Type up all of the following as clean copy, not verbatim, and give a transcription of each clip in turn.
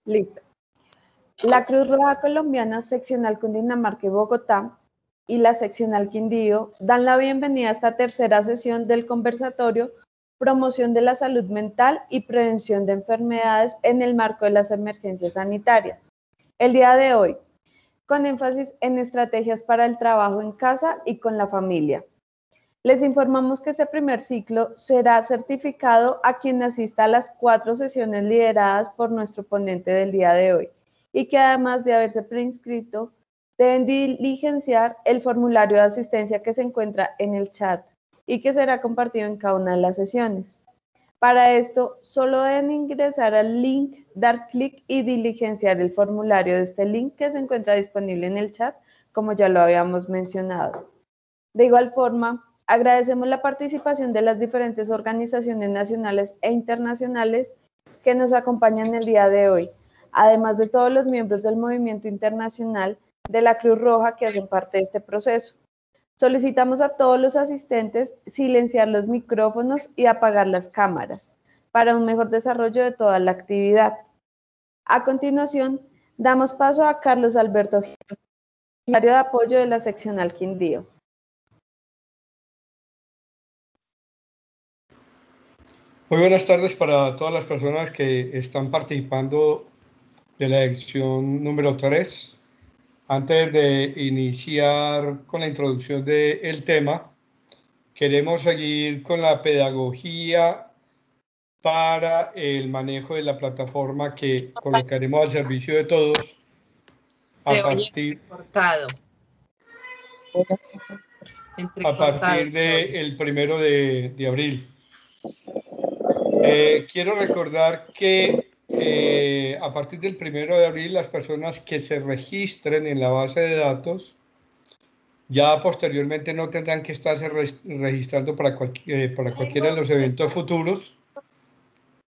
Listo. La Cruz Roja Colombiana Seccional Cundinamarca y Bogotá y la Seccional Quindío dan la bienvenida a esta tercera sesión del conversatorio Promoción de la Salud Mental y Prevención de Enfermedades en el marco de las emergencias sanitarias. El día de hoy, con énfasis en estrategias para el trabajo en casa y con la familia. Les informamos que este primer ciclo será certificado a quien asista a las 4 sesiones lideradas por nuestro ponente del día de hoy y que además de haberse preinscrito, deben diligenciar el formulario de asistencia que se encuentra en el chat y que será compartido en cada una de las sesiones. Para esto, solo deben ingresar al link, dar clic y diligenciar el formulario de este link que se encuentra disponible en el chat, como ya lo habíamos mencionado. De igual forma, agradecemos la participación de las diferentes organizaciones nacionales e internacionales que nos acompañan el día de hoy, además de todos los miembros del movimiento internacional de la Cruz Roja que hacen parte de este proceso. Solicitamos a todos los asistentes silenciar los micrófonos y apagar las cámaras para un mejor desarrollo de toda la actividad. A continuación, damos paso a Carlos Alberto Gil, secretario de apoyo de la Seccional Quindío. Muy buenas tardes para todas las personas que están participando de la lección número 3. Antes de iniciar con la introducción del tema, queremos seguir con la pedagogía para el manejo de la plataforma que colocaremos al servicio de todos a partir del 1 de abril. Quiero recordar que a partir del 1 de abril las personas que se registren en la base de datos ya posteriormente no tendrán que estarse registrando para cualquiera de los eventos futuros,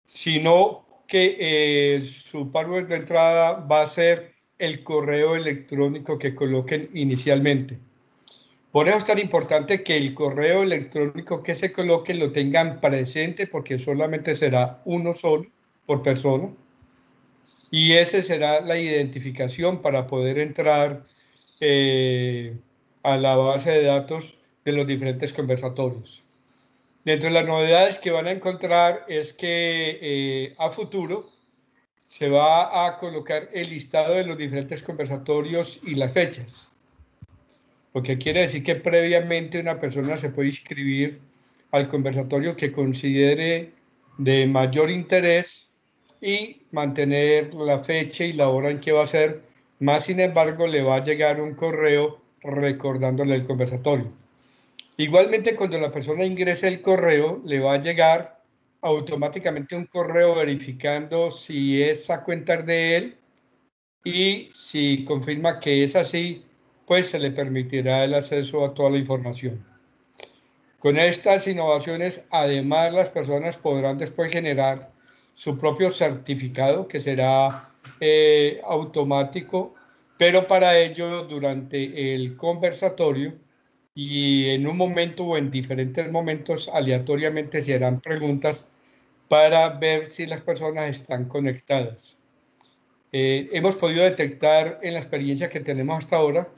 sino que su password de entrada va a ser el correo electrónico que coloquen inicialmente. Por eso es tan importante que el correo electrónico que se coloque lo tengan presente, porque solamente será uno solo por persona. Y esa será la identificación para poder entrar a la base de datos de los diferentes conversatorios. Dentro de las novedades que van a encontrar es que a futuro se va a colocar el listado de los diferentes conversatorios y las fechas. Lo que quiere decir que previamente una persona se puede inscribir al conversatorio que considere de mayor interés y mantener la fecha y la hora en que va a ser, más sin embargo le va a llegar un correo recordándole el conversatorio. Igualmente, cuando la persona ingrese el correo, le va a llegar automáticamente un correo verificando si esa cuenta es de él y si confirma que es así, pues se le permitirá el acceso a toda la información. Con estas innovaciones, además, las personas podrán después generar su propio certificado, que será automático, pero para ello, durante el conversatorio y en un momento o en diferentes momentos, aleatoriamente se harán preguntas para ver si las personas están conectadas. Hemos podido detectar en la experiencia que tenemos hasta ahora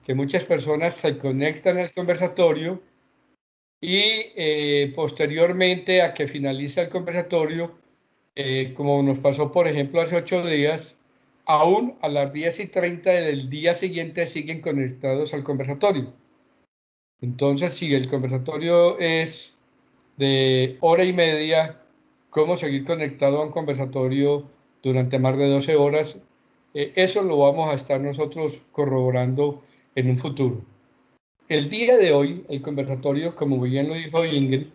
que muchas personas se conectan al conversatorio y posteriormente a que finaliza el conversatorio, como nos pasó por ejemplo hace 8 días, aún a las 10:30 del día siguiente siguen conectados al conversatorio. Entonces, si el conversatorio es de hora y media, ¿cómo seguir conectado a un conversatorio durante más de 12 horas? Eso lo vamos a estar nosotros corroborando en un futuro. El día de hoy, el conversatorio, como bien lo dijo Ingrid,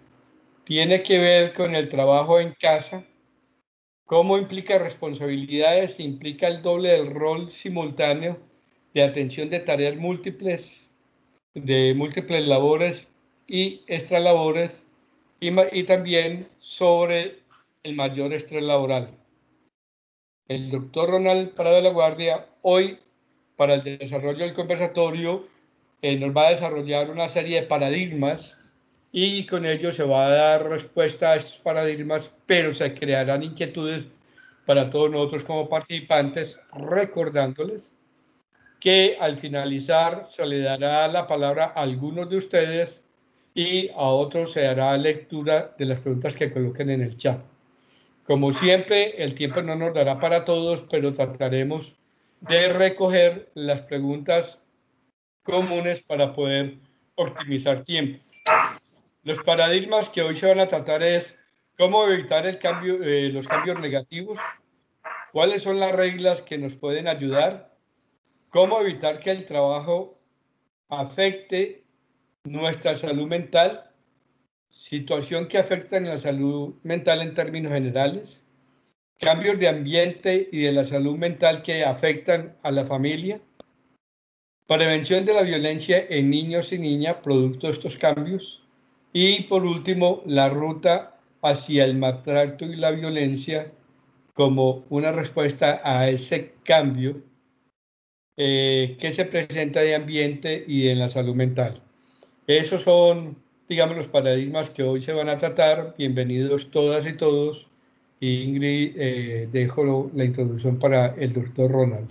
tiene que ver con el trabajo en casa, cómo implica responsabilidades, implica el doble del rol simultáneo de atención de tareas múltiples, de múltiples labores y extralabores, y también sobre el mayor estrés laboral. el doctor Ronald Prado de la Guardia, hoy para el desarrollo del conversatorio nos va a desarrollar una serie de paradigmas y con ello se va a dar respuesta a estos paradigmas, pero se crearán inquietudes para todos nosotros como participantes, recordándoles que al finalizar se le dará la palabra a algunos de ustedes y a otros se dará lectura de las preguntas que coloquen en el chat. Como siempre, el tiempo no nos dará para todos, pero trataremos de recoger las preguntas comunes para poder optimizar tiempo. Los paradigmas que hoy se van a tratar es cómo evitar el cambio, los cambios negativos, cuáles son las reglas que nos pueden ayudar, cómo evitar que el trabajo afecte nuestra salud mental, situación que afecta en la salud mental en términos generales, cambios de ambiente y de la salud mental que afectan a la familia, prevención de la violencia en niños y niñas producto de estos cambios y por último la ruta hacia el maltrato y la violencia como una respuesta a ese cambio que se presenta de ambiente y en la salud mental. Esos son, digamos, los paradigmas que hoy se van a tratar. Bienvenidos todas y todos. Y Ingrid, dejo la introducción para el doctor Ronald.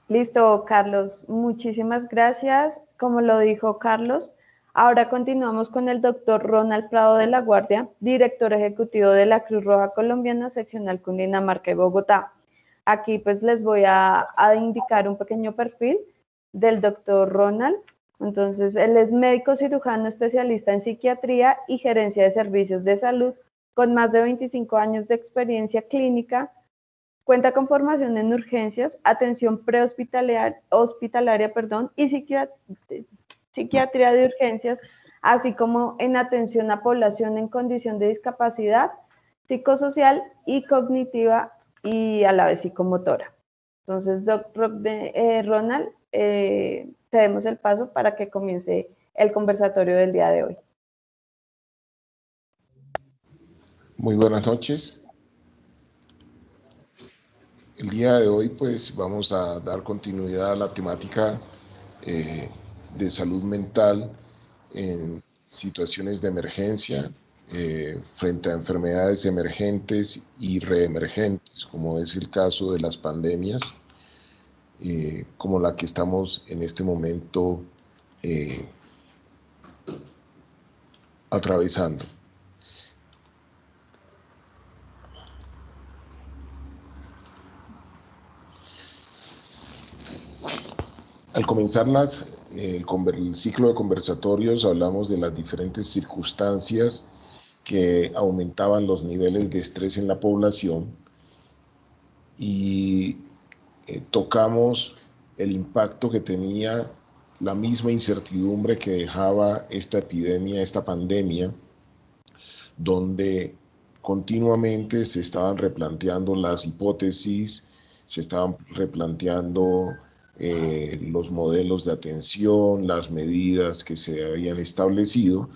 Listo, Carlos. Muchísimas gracias. Como lo dijo Carlos, ahora continuamos con el doctor Ronald Prado de la Guardia, director ejecutivo de la Cruz Roja Colombiana, seccional Cundinamarca y Bogotá. Aquí pues les voy a indicar un pequeño perfil del doctor Ronald. Entonces, él es médico cirujano especialista en psiquiatría y gerencia de servicios de salud, con más de 25 años de experiencia clínica. Cuenta con formación en urgencias, atención prehospitalaria y psiquiatría de urgencias, así como en atención a población en condición de discapacidad psicosocial y cognitiva y a la vez psicomotora. Entonces, doctor Ronald, cedemos el paso para que comience el conversatorio del día de hoy. Muy buenas noches. El día de hoy pues vamos a dar continuidad a la temática de salud mental en situaciones de emergencia frente a enfermedades emergentes y reemergentes, como es el caso de las pandemias, como la que estamos en este momento atravesando. Al comenzar el ciclo de conversatorios hablamos de las diferentes circunstancias que aumentaban los niveles de estrés en la población y tocamos el impacto que tenía la misma incertidumbre que dejaba esta epidemia, esta pandemia, donde continuamente se estaban replanteando las hipótesis, se estaban replanteando los modelos de atención, las medidas que se habían establecido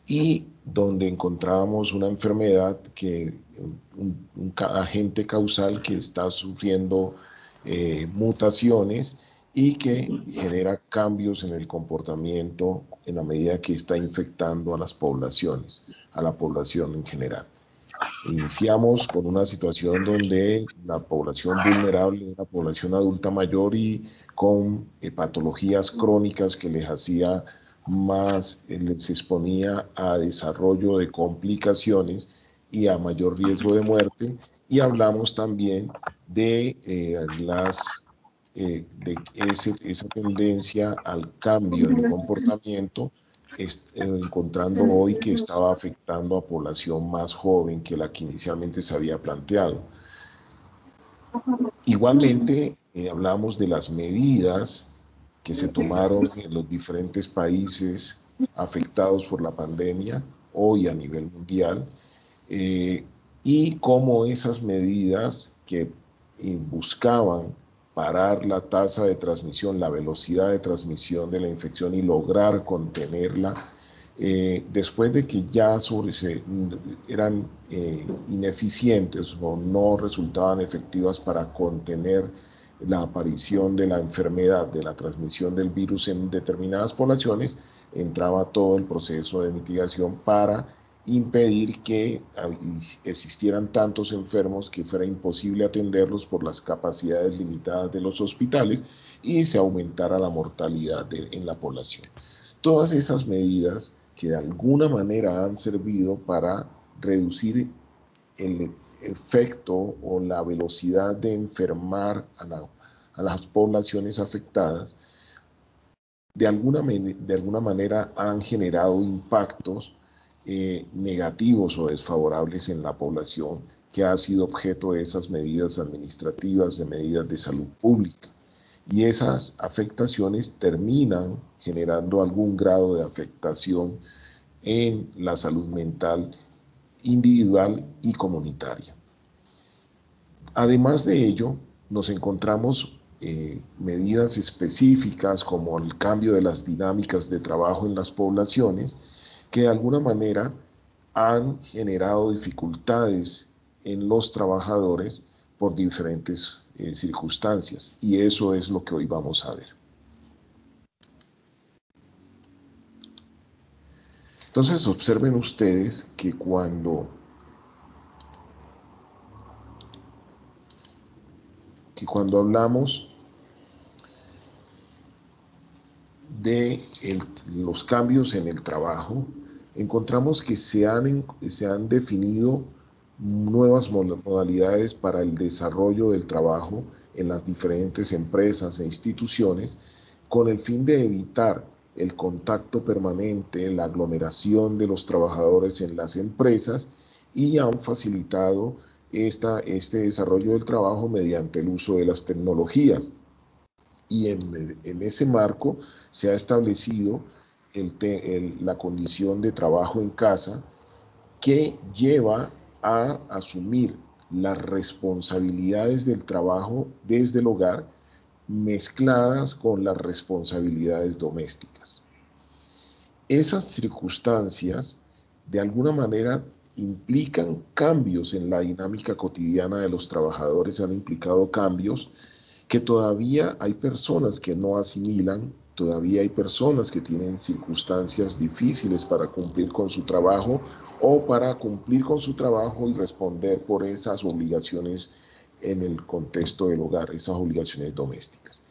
y donde encontrábamos una enfermedad que, un agente causal que está sufriendo mutaciones y que genera cambios en el comportamiento en la medida que está infectando a las poblaciones, a la población en general. Iniciamos con una situación donde la población vulnerable era la población adulta mayor y con patologías crónicas que les hacía más, les exponía a desarrollo de complicaciones y a mayor riesgo de muerte. Y hablamos también de esa tendencia al cambio en el comportamiento, encontrando hoy que estaba afectando a población más joven que la que inicialmente se había planteado. Igualmente, hablamos de las medidas que se tomaron en los diferentes países afectados por la pandemia, hoy a nivel mundial, y cómo esas medidas que buscaban parar la tasa de transmisión, la velocidad de transmisión de la infección y lograr contenerla, después de que ya eran ineficientes o no resultaban efectivas para contener la aparición de la enfermedad, de la transmisión del virus en determinadas poblaciones, entraba todo el proceso de mitigación para impedir que existieran tantos enfermos que fuera imposible atenderlos por las capacidades limitadas de los hospitales y se aumentara la mortalidad en la población. Todas esas medidas que de alguna manera han servido para reducir el efecto o la velocidad de enfermar a las poblaciones afectadas, de alguna manera han generado impactos negativos o desfavorables en la población que ha sido objeto de esas medidas administrativas, de medidas de salud pública. Y esas afectaciones terminan generando algún grado de afectación en la salud mental individual y comunitaria. Además de ello, nos encontramos medidas específicas como el cambio de las dinámicas de trabajo en las poblaciones que de alguna manera han generado dificultades en los trabajadores por diferentes circunstancias, y eso es lo que hoy vamos a ver. Entonces observen ustedes que cuando hablamos de los cambios en el trabajo, encontramos que se han definido nuevas modalidades para el desarrollo del trabajo en las diferentes empresas e instituciones con el fin de evitar el contacto permanente, la aglomeración de los trabajadores en las empresas, y han facilitado este desarrollo del trabajo mediante el uso de las tecnologías. Y en ese marco se ha establecido la condición de trabajo en casa, que lleva a asumir las responsabilidades del trabajo desde el hogar mezcladas con las responsabilidades domésticas. Esas circunstancias de alguna manera implican cambios en la dinámica cotidiana de los trabajadores, han implicado cambios que todavía hay personas que no asimilan, todavía hay personas que tienen circunstancias difíciles para cumplir con su trabajo o para cumplir con su trabajo y responder por esas obligaciones en el contexto del hogar, esas obligaciones domésticas.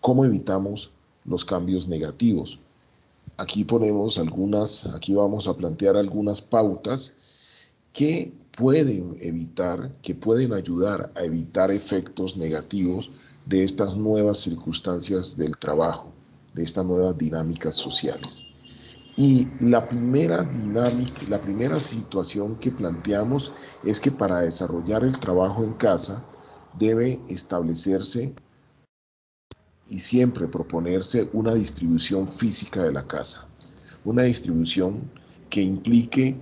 ¿Cómo evitamos los cambios negativos? Aquí vamos a plantear algunas pautas que pueden ayudar a evitar efectos negativos de estas nuevas circunstancias del trabajo, de estas nuevas dinámicas sociales. Y la primera situación que planteamos es que para desarrollar el trabajo en casa debe establecerse y siempre proponerse una distribución física de la casa, una distribución que implique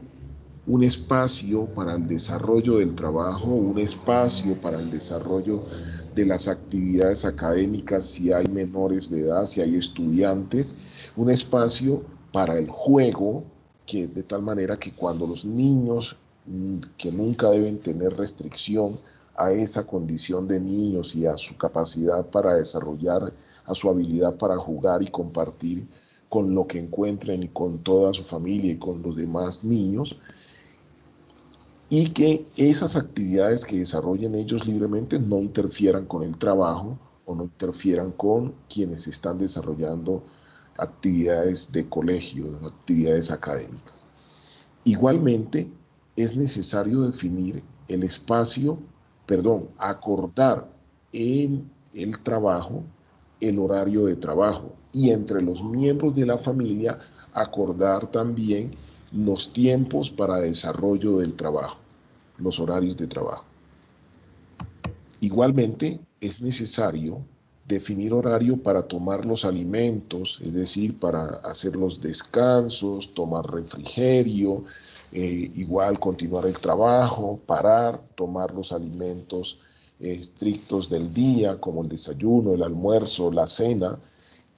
un espacio para el desarrollo del trabajo, un espacio para el desarrollo de las actividades académicas si hay menores de edad, si hay estudiantes, un espacio para el juego, que de tal manera que cuando los niños, que nunca deben tener restricción a esa condición de niños y a su capacidad para desarrollar, a su habilidad para jugar y compartir con lo que encuentren y con toda su familia y con los demás niños, y que esas actividades que desarrollen ellos libremente no interfieran con el trabajo o no interfieran con quienes están desarrollando actividades de colegio, actividades académicas. Igualmente, es necesario definir el espacio, acordar en el trabajo el horario de trabajo, y entre los miembros de la familia acordar también los tiempos para desarrollo del trabajo, los horarios de trabajo. Igualmente, es necesario definir horario para tomar los alimentos, es decir, para hacer los descansos, tomar refrigerio, igual continuar el trabajo, parar, tomar los alimentos estrictos del día, como el desayuno, el almuerzo, la cena,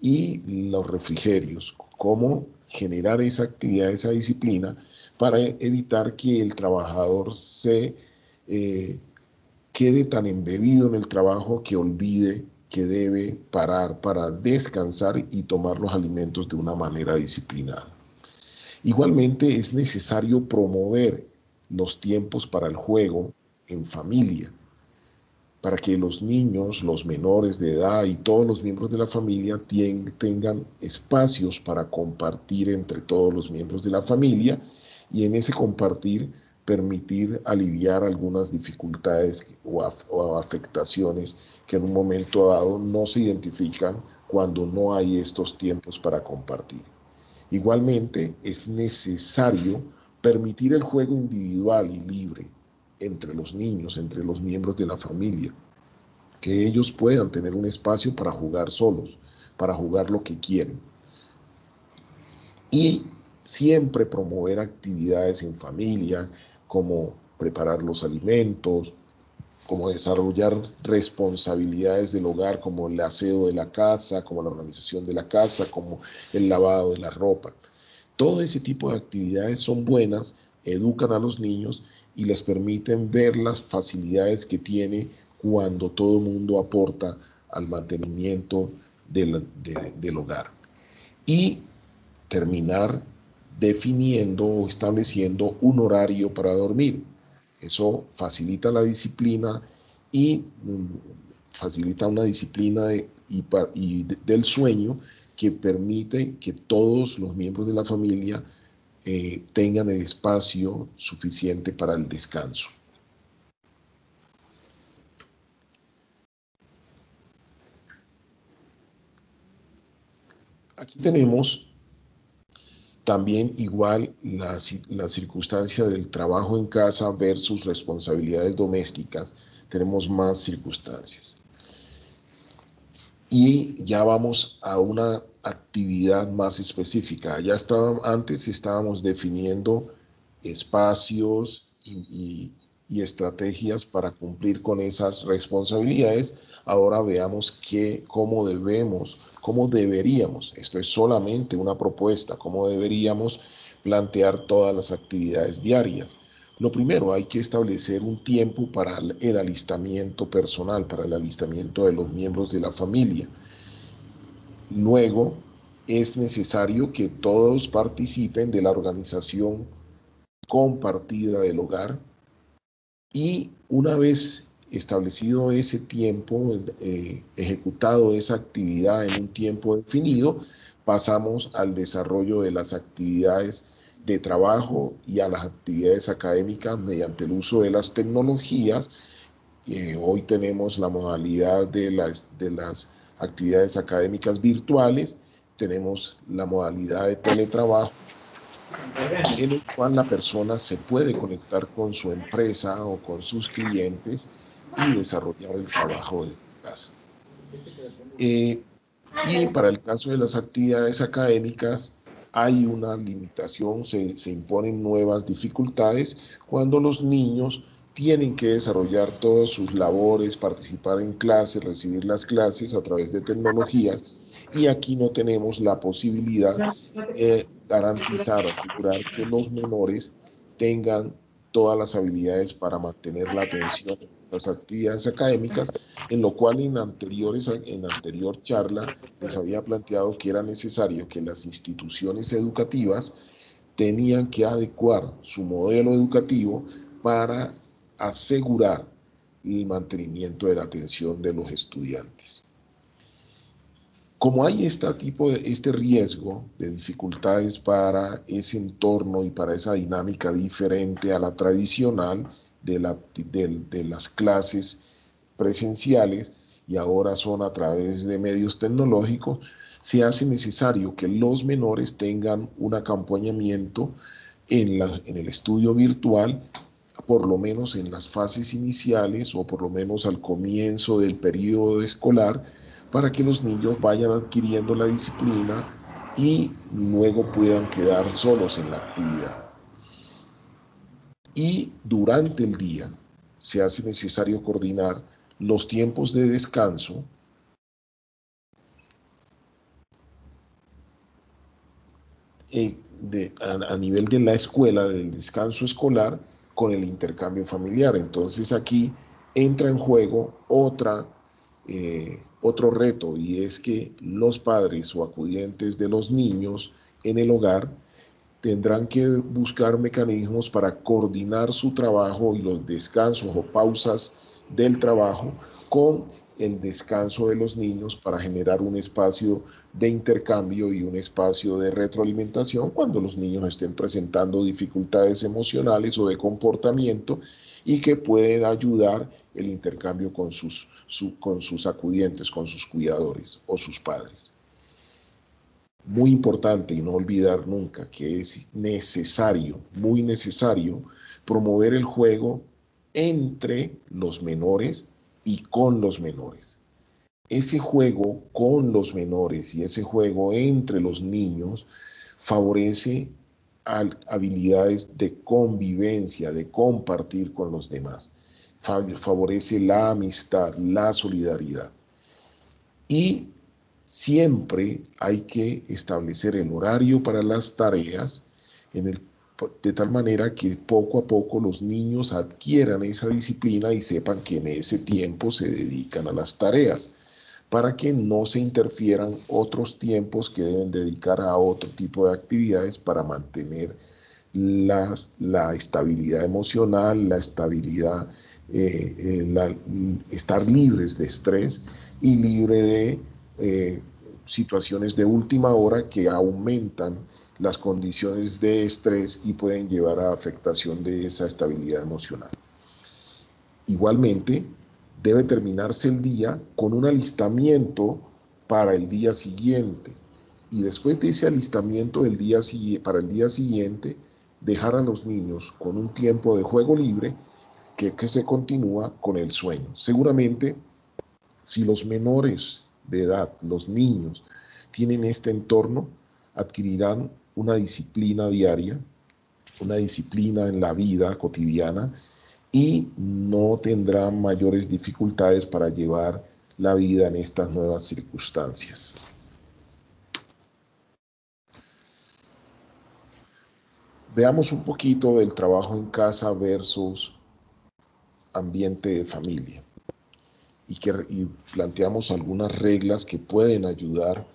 y los refrigerios, como generar esa actividad, esa disciplina, para evitar que el trabajador se quede tan embebido en el trabajo que olvide que debe parar para descansar y tomar los alimentos de una manera disciplinada. Igualmente es necesario promover los tiempos para el juego en familia, para que los niños, los menores de edad y todos los miembros de la familia tengan espacios para compartir entre todos los miembros de la familia, y en ese compartir permitir aliviar algunas dificultades o afectaciones que en un momento dado no se identifican cuando no hay estos tiempos para compartir. Igualmente es necesario permitir el juego individual y libre entre los niños, entre los miembros de la familia, que ellos puedan tener un espacio para jugar solos, para jugar lo que quieren. Y siempre promover actividades en familia, como preparar los alimentos, como desarrollar responsabilidades del hogar, como el aseo de la casa, como la organización de la casa, como el lavado de la ropa. Todo ese tipo de actividades son buenas, educan a los niños y les permiten ver las facilidades que tiene cuando todo el mundo aporta al mantenimiento del hogar. Y terminar definiendo o estableciendo un horario para dormir. Eso facilita la disciplina y facilita una disciplina del sueño que permite que todos los miembros de la familia tengan el espacio suficiente para el descanso. Aquí tenemos también igual la circunstancia del trabajo en casa versus responsabilidades domésticas. Tenemos más circunstancias. Y ya vamos a una actividad más específica. Antes estábamos definiendo espacios y estrategias para cumplir con esas responsabilidades. Ahora veamos cómo deberíamos, esto es solamente una propuesta, cómo deberíamos plantear todas las actividades diarias. Lo primero, hay que establecer un tiempo para el alistamiento personal, para el alistamiento de los miembros de la familia. Luego, es necesario que todos participen de la organización compartida del hogar, y una vez establecido ese tiempo, ejecutado esa actividad en un tiempo definido, pasamos al desarrollo de las actividades de trabajo y a las actividades académicas mediante el uso de las tecnologías. Hoy tenemos la modalidad de las actividades académicas virtuales, tenemos la modalidad de teletrabajo, en el cual la persona se puede conectar con su empresa o con sus clientes y desarrollar el trabajo de casa. Y para el caso de las actividades académicas hay una limitación, se imponen nuevas dificultades cuando los niños tienen que desarrollar todas sus labores, participar en clases, recibir las clases a través de tecnologías, y aquí no tenemos la posibilidad de garantizar o asegurar que los menores tengan todas las habilidades para mantener la atención en las actividades académicas, en lo cual en anterior charla les había planteado que era necesario que las instituciones educativas tenían que adecuar su modelo educativo para asegurar el mantenimiento de la atención de los estudiantes. Como hay este riesgo de dificultades para ese entorno y para esa dinámica diferente a la tradicional de las clases presenciales, y ahora son a través de medios tecnológicos, se hace necesario que los menores tengan un acompañamiento en el estudio virtual, por lo menos en las fases iniciales o por lo menos al comienzo del periodo escolar, para que los niños vayan adquiriendo la disciplina y luego puedan quedar solos en la actividad. Y durante el día se hace necesario coordinar los tiempos de descanso a nivel de la escuela, del descanso escolar, con el intercambio familiar. Entonces aquí entra en juego otro reto, y es que los padres o acudientes de los niños en el hogar tendrán que buscar mecanismos para coordinar su trabajo y los descansos o pausas del trabajo con el descanso de los niños, para generar un espacio de intercambio y un espacio de retroalimentación cuando los niños estén presentando dificultades emocionales o de comportamiento, y que pueden ayudar el intercambio con sus acudientes, con sus cuidadores o sus padres. Muy importante, y no olvidar nunca que es necesario, muy necesario, promover el juego entre los menores y con los menores. Ese juego con los menores y ese juego entre los niños favorece habilidades de convivencia, de compartir con los demás. Favorece la amistad, la solidaridad. Y siempre hay que establecer el horario para las tareas de tal manera que poco a poco los niños adquieran esa disciplina y sepan que en ese tiempo se dedican a las tareas, para que no se interfieran otros tiempos que deben dedicar a otro tipo de actividades para mantener la estabilidad emocional, la estabilidad, estar libres de estrés y libre de situaciones de última hora que aumentan las condiciones de estrés y pueden llevar a afectación de esa estabilidad emocional. Igualmente, debe terminarse el día con un alistamiento para el día siguiente, y después de ese alistamiento para el día siguiente, dejar a los niños con un tiempo de juego libre que se continúa con el sueño. Seguramente, si los menores de edad, los niños, tienen este entorno, adquirirán una disciplina diaria, una disciplina en la vida cotidiana, y no tendrán mayores dificultades para llevar la vida en estas nuevas circunstancias. Veamos un poquito del trabajo en casa versus ambiente de familia, y planteamos algunas reglas que pueden ayudar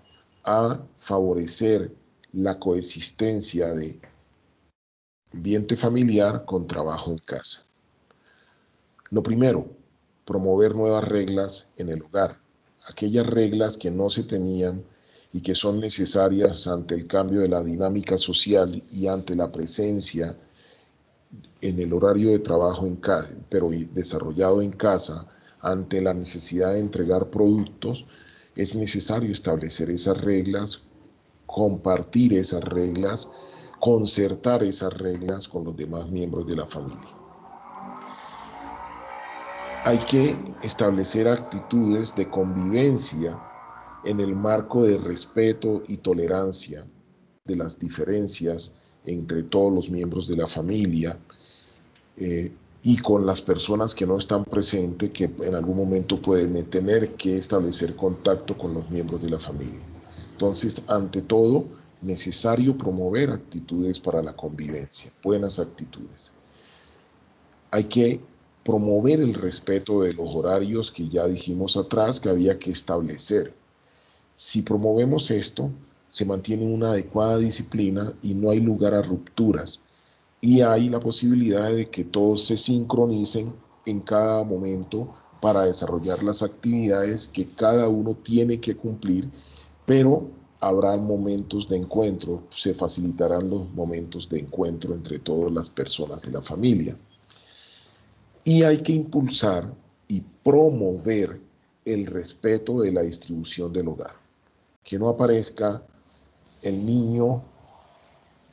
a favorecer la coexistencia de ambiente familiar con trabajo en casa. Lo primero, promover nuevas reglas en el hogar, aquellas reglas que no se tenían y que son necesarias ante el cambio de la dinámica social y ante la presencia en el horario de trabajo en casa, pero desarrollado en casa, ante la necesidad de entregar productos. Es necesario establecer esas reglas, compartir esas reglas, concertar esas reglas con los demás miembros de la familia. Hay que establecer actitudes de convivencia en el marco de respeto y tolerancia de las diferencias entre todos los miembros de la familia, y con las personas que no están presentes, que en algún momento pueden tener que establecer contacto con los miembros de la familia. Entonces, ante todo, necesario promover actitudes para la convivencia, buenas actitudes. Hay que promover el respeto de los horarios que ya dijimos atrás que había que establecer. Si promovemos esto, se mantiene una adecuada disciplina y no hay lugar a rupturas, y hay la posibilidad de que todos se sincronicen en cada momento para desarrollar las actividades que cada uno tiene que cumplir, pero habrá momentos de encuentro, se facilitarán los momentos de encuentro entre todas las personas de la familia. Y hay que impulsar y promover el respeto de la distribución del hogar. Que no aparezca el niño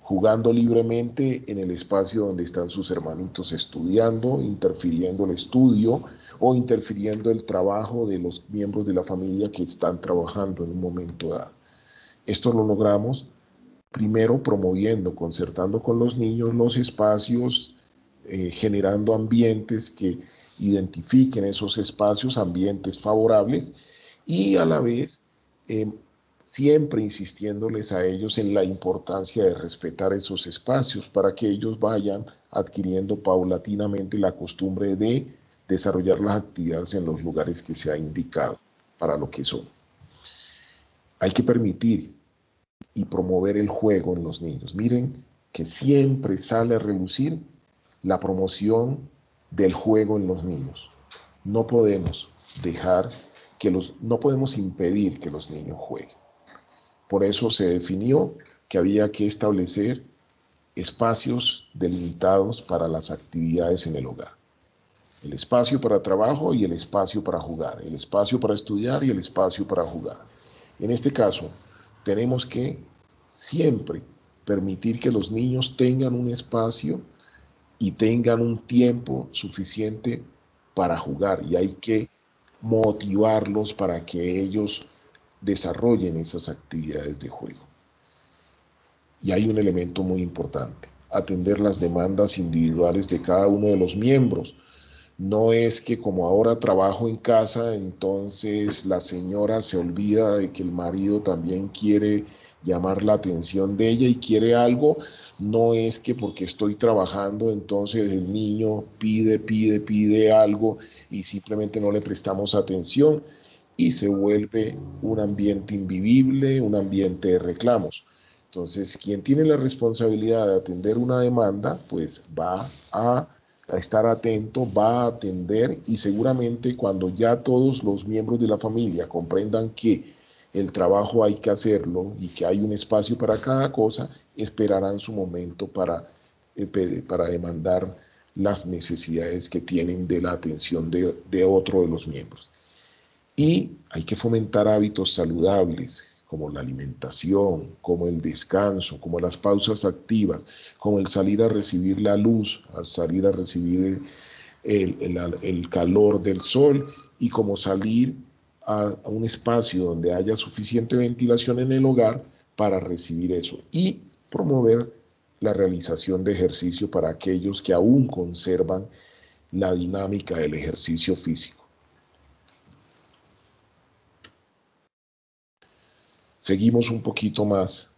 jugando libremente en el espacio donde están sus hermanitos estudiando, interfiriendo el estudio o interfiriendo el trabajo de los miembros de la familia que están trabajando en un momento dado. Esto lo logramos primero promoviendo, concertando con los niños los espacios, generando ambientes que identifiquen esos espacios, ambientes favorables, y a la vez siempre insistiéndoles a ellos en la importancia de respetar esos espacios para que ellos vayan adquiriendo paulatinamente la costumbre de desarrollar las actividades en los lugares que se ha indicado para lo que son. Hay que permitir y promover el juego en los niños. Miren que siempre sale a relucir la promoción del juego en los niños. No podemos no podemos impedir que los niños jueguen. Por eso se definió que había que establecer espacios delimitados para las actividades en el hogar. El espacio para trabajo y el espacio para jugar, el espacio para estudiar y el espacio para jugar. En este caso, tenemos que siempre permitir que los niños tengan un espacio y tengan un tiempo suficiente para jugar, y hay que motivarlos para que ellos desarrollen esas actividades de juego. Y hay un elemento muy importante: atender las demandas individuales de cada uno de los miembros. No es que como ahora trabajo en casa, entonces la señora se olvida de que el marido también quiere llamar la atención de ella y quiere algo. No es que porque estoy trabajando, entonces el niño pide algo y simplemente no le prestamos atención y se vuelve un ambiente invivible, un ambiente de reclamos. Entonces, quien tiene la responsabilidad de atender una demanda, pues va a estar atento, va a atender, y seguramente cuando ya todos los miembros de la familia comprendan que el trabajo hay que hacerlo y que hay un espacio para cada cosa, esperarán su momento para demandar las necesidades que tienen de la atención de otro de los miembros. Y hay que fomentar hábitos saludables, como la alimentación, como el descanso, como las pausas activas, como el salir a recibir la luz, al salir a recibir el calor del sol, y como salir a un espacio donde haya suficiente ventilación en el hogar para recibir eso, y promover la realización de ejercicio para aquellos que aún conservan la dinámica del ejercicio físico. Seguimos un poquito más.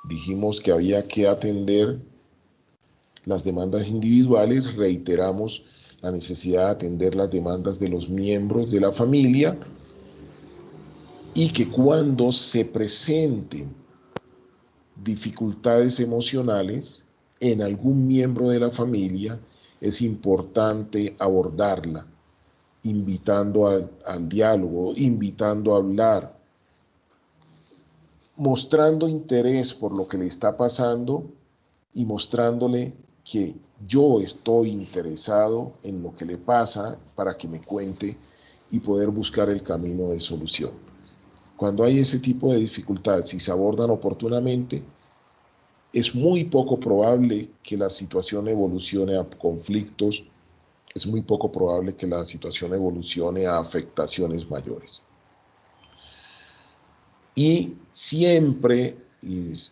Dijimos que había que atender las demandas individuales, reiteramos la necesidad de atender las demandas de los miembros de la familia, y que cuando se presenten dificultades emocionales en algún miembro de la familia, es importante abordarla, invitando al diálogo, invitando a hablar, mostrando interés por lo que le está pasando y mostrándole que yo estoy interesado en lo que le pasa para que me cuente y poder buscar el camino de solución. Cuando hay ese tipo de dificultades y se abordan oportunamente, es muy poco probable que la situación evolucione a conflictos, es muy poco probable que la situación evolucione a afectaciones mayores. Y siempre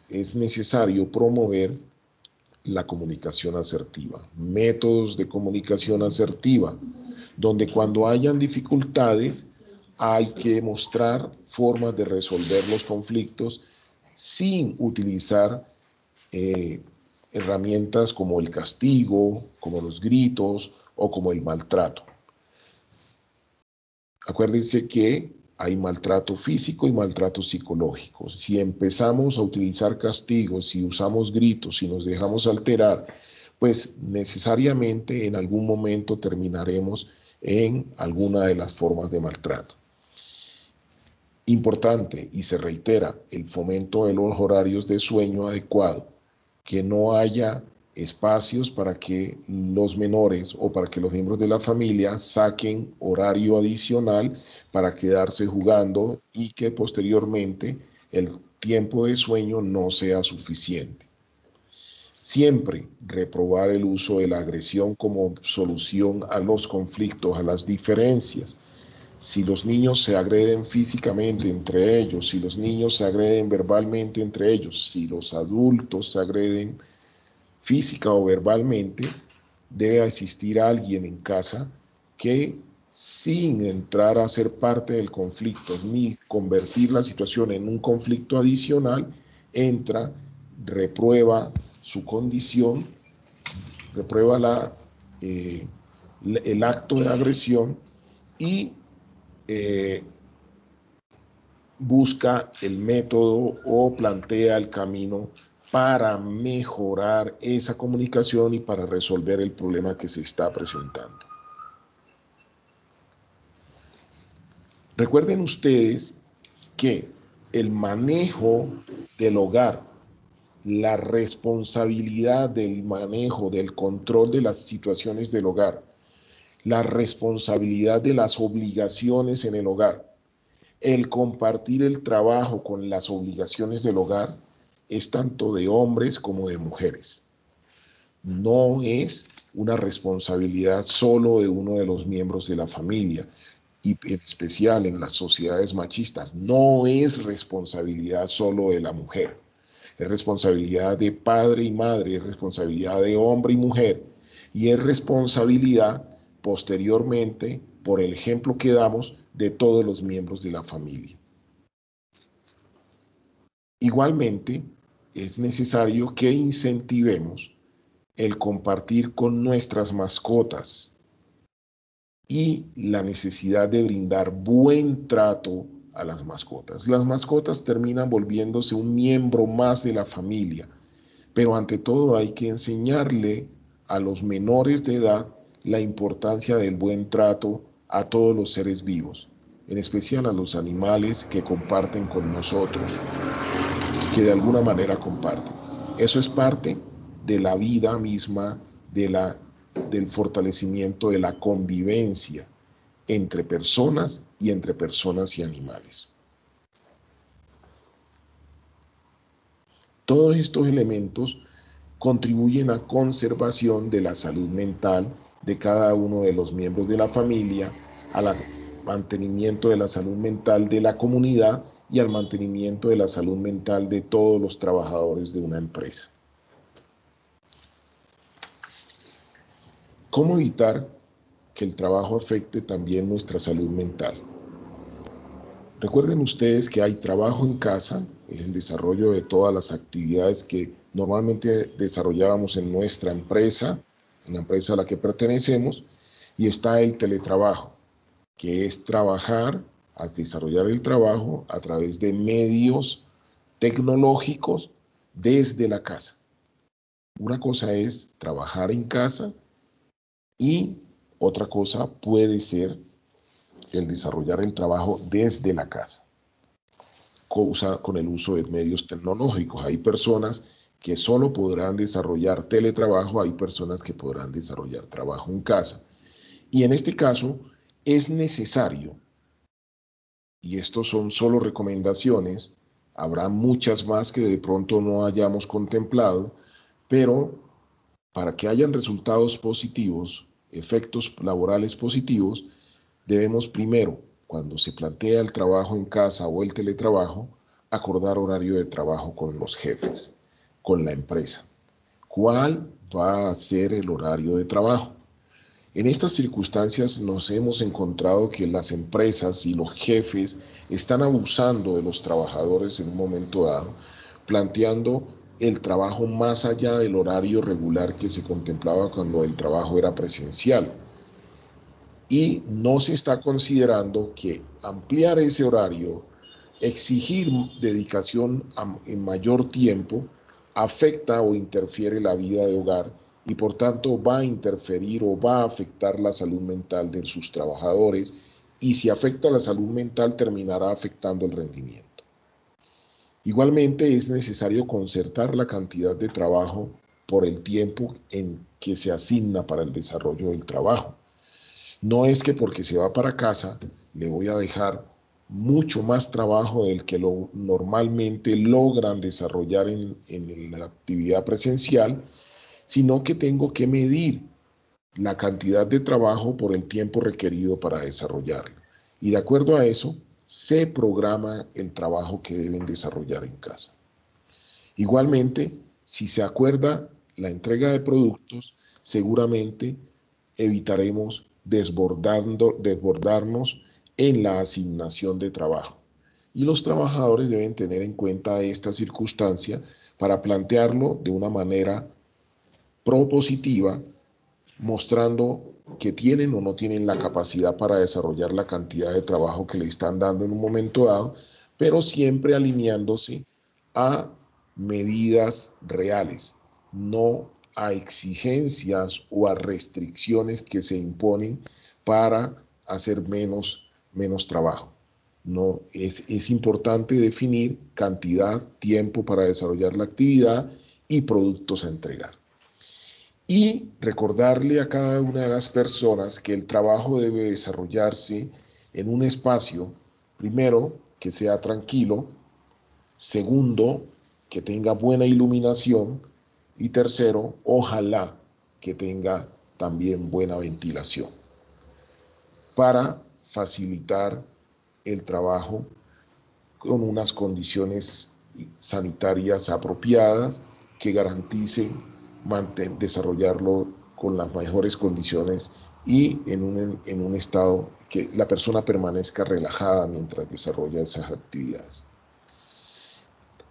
es necesario promover la comunicación asertiva, métodos de comunicación asertiva, donde cuando hayan dificultades hay que mostrar formas de resolver los conflictos sin utilizar herramientas como el castigo, como los gritos o como el maltrato. Acuérdense que hay maltrato físico y maltrato psicológico. Si empezamos a utilizar castigos, si usamos gritos, si nos dejamos alterar, pues necesariamente en algún momento terminaremos en alguna de las formas de maltrato. Importante, y se reitera, el fomento de los horarios de sueño adecuado, que no haya espacios para que los menores o para que los miembros de la familia saquen horario adicional para quedarse jugando y que posteriormente el tiempo de sueño no sea suficiente. Siempre reprobar el uso de la agresión como solución a los conflictos, a las diferencias. Si los niños se agreden físicamente entre ellos, si los niños se agreden verbalmente entre ellos, si los adultos se agreden física o verbalmente, debe existir alguien en casa que sin entrar a ser parte del conflicto ni convertir la situación en un conflicto adicional, entra, reprueba su condición, reprueba el acto de agresión y busca el método o plantea el camino para mejorar esa comunicación y para resolver el problema que se está presentando. Recuerden ustedes que el manejo del hogar, la responsabilidad del manejo, del control de las situaciones del hogar, la responsabilidad de las obligaciones en el hogar, el compartir el trabajo con las obligaciones del hogar es tanto de hombres como de mujeres. No es una responsabilidad solo de uno de los miembros de la familia, y en especial en las sociedades machistas. No es responsabilidad solo de la mujer. Es responsabilidad de padre y madre, es responsabilidad de hombre y mujer, y es responsabilidad posteriormente, por el ejemplo que damos, de todos los miembros de la familia. Igualmente, es necesario que incentivemos el compartir con nuestras mascotas y la necesidad de brindar buen trato a las mascotas. Las mascotas terminan volviéndose un miembro más de la familia, pero ante todo hay que enseñarle a los menores de edad la importancia del buen trato a todos los seres vivos, en especial a los animales que comparten con nosotros, que de alguna manera comparten. Eso es parte de la vida misma, del fortalecimiento de la convivencia entre personas y entre personas y animales. Todos estos elementos contribuyen a conservación de la salud mental de cada uno de los miembros de la familia, al mantenimiento de la salud mental de la comunidad y al mantenimiento de la salud mental de todos los trabajadores de una empresa. ¿Cómo evitar que el trabajo afecte también nuestra salud mental? Recuerden ustedes que hay trabajo en casa, el desarrollo de todas las actividades que normalmente desarrollábamos en nuestra empresa, en la empresa a la que pertenecemos, y está el teletrabajo, que es trabajar, a desarrollar el trabajo a través de medios tecnológicos desde la casa. Una cosa es trabajar en casa y otra cosa puede ser el desarrollar el trabajo desde la casa, con el uso de medios tecnológicos. Hay personas que solo podrán desarrollar teletrabajo, hay personas que podrán desarrollar trabajo en casa. Y en este caso es necesario, y estos son solo recomendaciones, habrá muchas más que de pronto no hayamos contemplado, pero para que hayan resultados positivos, efectos laborales positivos, debemos primero, cuando se plantea el trabajo en casa o el teletrabajo, acordar horario de trabajo con los jefes, con la empresa. ¿Cuál va a ser el horario de trabajo? En estas circunstancias nos hemos encontrado que las empresas y los jefes están abusando de los trabajadores en un momento dado, planteando el trabajo más allá del horario regular que se contemplaba cuando el trabajo era presencial. Y no se está considerando que ampliar ese horario, exigir dedicación en mayor tiempo, afecta o interfiere la vida de hogar y por tanto va a interferir o va a afectar la salud mental de sus trabajadores, y si afecta la salud mental terminará afectando el rendimiento. Igualmente es necesario concertar la cantidad de trabajo por el tiempo en que se asigna para el desarrollo del trabajo. No es que porque se va para casa le voy a dejar mucho más trabajo del que normalmente logran desarrollar en la actividad presencial, sino que tengo que medir la cantidad de trabajo por el tiempo requerido para desarrollarlo. Y de acuerdo a eso, se programa el trabajo que deben desarrollar en casa. Igualmente, si se acuerda la entrega de productos, seguramente evitaremos desbordarnos en la asignación de trabajo. Y los trabajadores deben tener en cuenta esta circunstancia para plantearlo de una manera propositiva, mostrando que tienen o no tienen la capacidad para desarrollar la cantidad de trabajo que le están dando en un momento dado, pero siempre alineándose a medidas reales, no a exigencias o a restricciones que se imponen para hacer menos trabajo. No, es importante definir cantidad, tiempo para desarrollar la actividad y productos a entregar. Y recordarle a cada una de las personas que el trabajo debe desarrollarse en un espacio, primero, que sea tranquilo, segundo, que tenga buena iluminación y tercero, ojalá que tenga también buena ventilación para facilitar el trabajo con unas condiciones sanitarias apropiadas que garanticen desarrollarlo con las mejores condiciones y en un estado que la persona permanezca relajada mientras desarrolla esas actividades.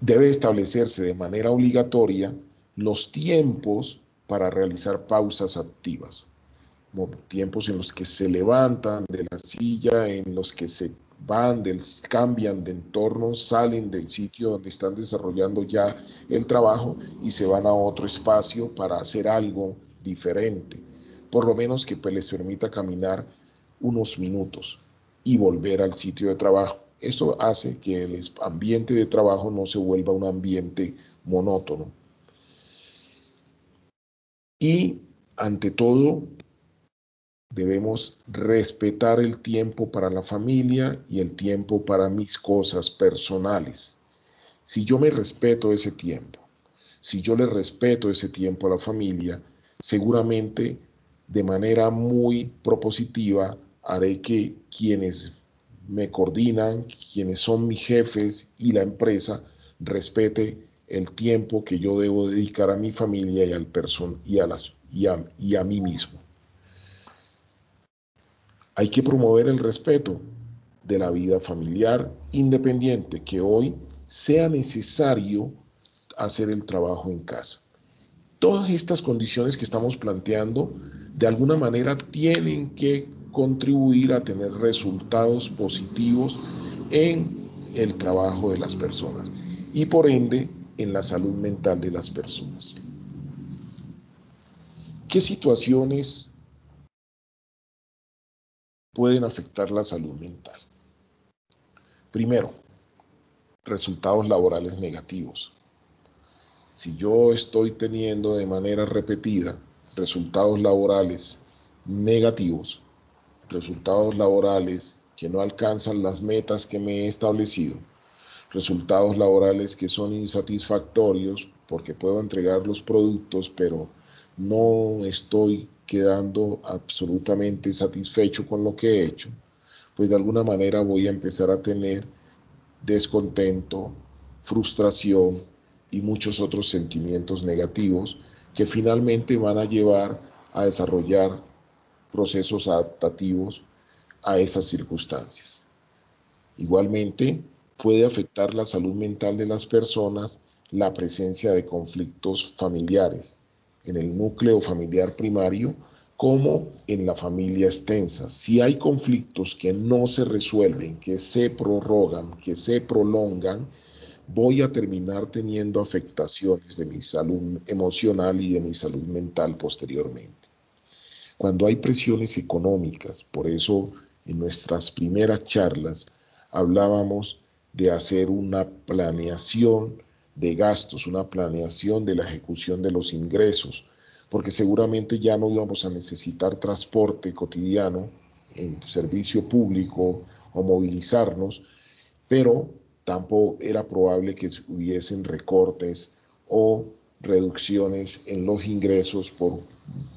Debe establecerse de manera obligatoria los tiempos para realizar pausas activas, tiempos en los que se levantan de la silla, en los que se cambian de entorno, salen del sitio donde están desarrollando ya el trabajo y se van a otro espacio para hacer algo diferente, por lo menos que pues, les permita caminar unos minutos y volver al sitio de trabajo. Esto hace que el ambiente de trabajo no se vuelva un ambiente monótono. Y ante todo, debemos respetar el tiempo para la familia y el tiempo para mis cosas personales. Si yo me respeto ese tiempo, si yo le respeto ese tiempo a la familia, seguramente de manera muy propositiva haré que quienes me coordinan, quienes son mis jefes y la empresa, respete el tiempo que yo debo dedicar a mi familia y a mí mismo. Hay que promover el respeto de la vida familiar independiente, que hoy sea necesario hacer el trabajo en casa. Todas estas condiciones que estamos planteando, de alguna manera, tienen que contribuir a tener resultados positivos en el trabajo de las personas y, por ende, en la salud mental de las personas. ¿Qué situaciones pueden afectar la salud mental? Primero, resultados laborales negativos. Si yo estoy teniendo de manera repetida resultados laborales negativos, resultados laborales que no alcanzan las metas que me he establecido, resultados laborales que son insatisfactorios porque puedo entregar los productos, pero no estoy quedando absolutamente satisfecho con lo que he hecho, pues de alguna manera voy a empezar a tener descontento, frustración y muchos otros sentimientos negativos que finalmente van a llevar a desarrollar procesos adaptativos a esas circunstancias. Igualmente, puede afectar la salud mental de las personas la presencia de conflictos familiares en el núcleo familiar primario como en la familia extensa. Si hay conflictos que no se resuelven, que se prorrogan, que se prolongan, voy a terminar teniendo afectaciones de mi salud emocional y de mi salud mental posteriormente. Cuando hay presiones económicas, por eso en nuestras primeras charlas hablábamos de hacer una planeación de gastos, una planeación de la ejecución de los ingresos, porque seguramente ya no íbamos a necesitar transporte cotidiano en servicio público o movilizarnos, pero tampoco era probable que hubiesen recortes o reducciones en los ingresos por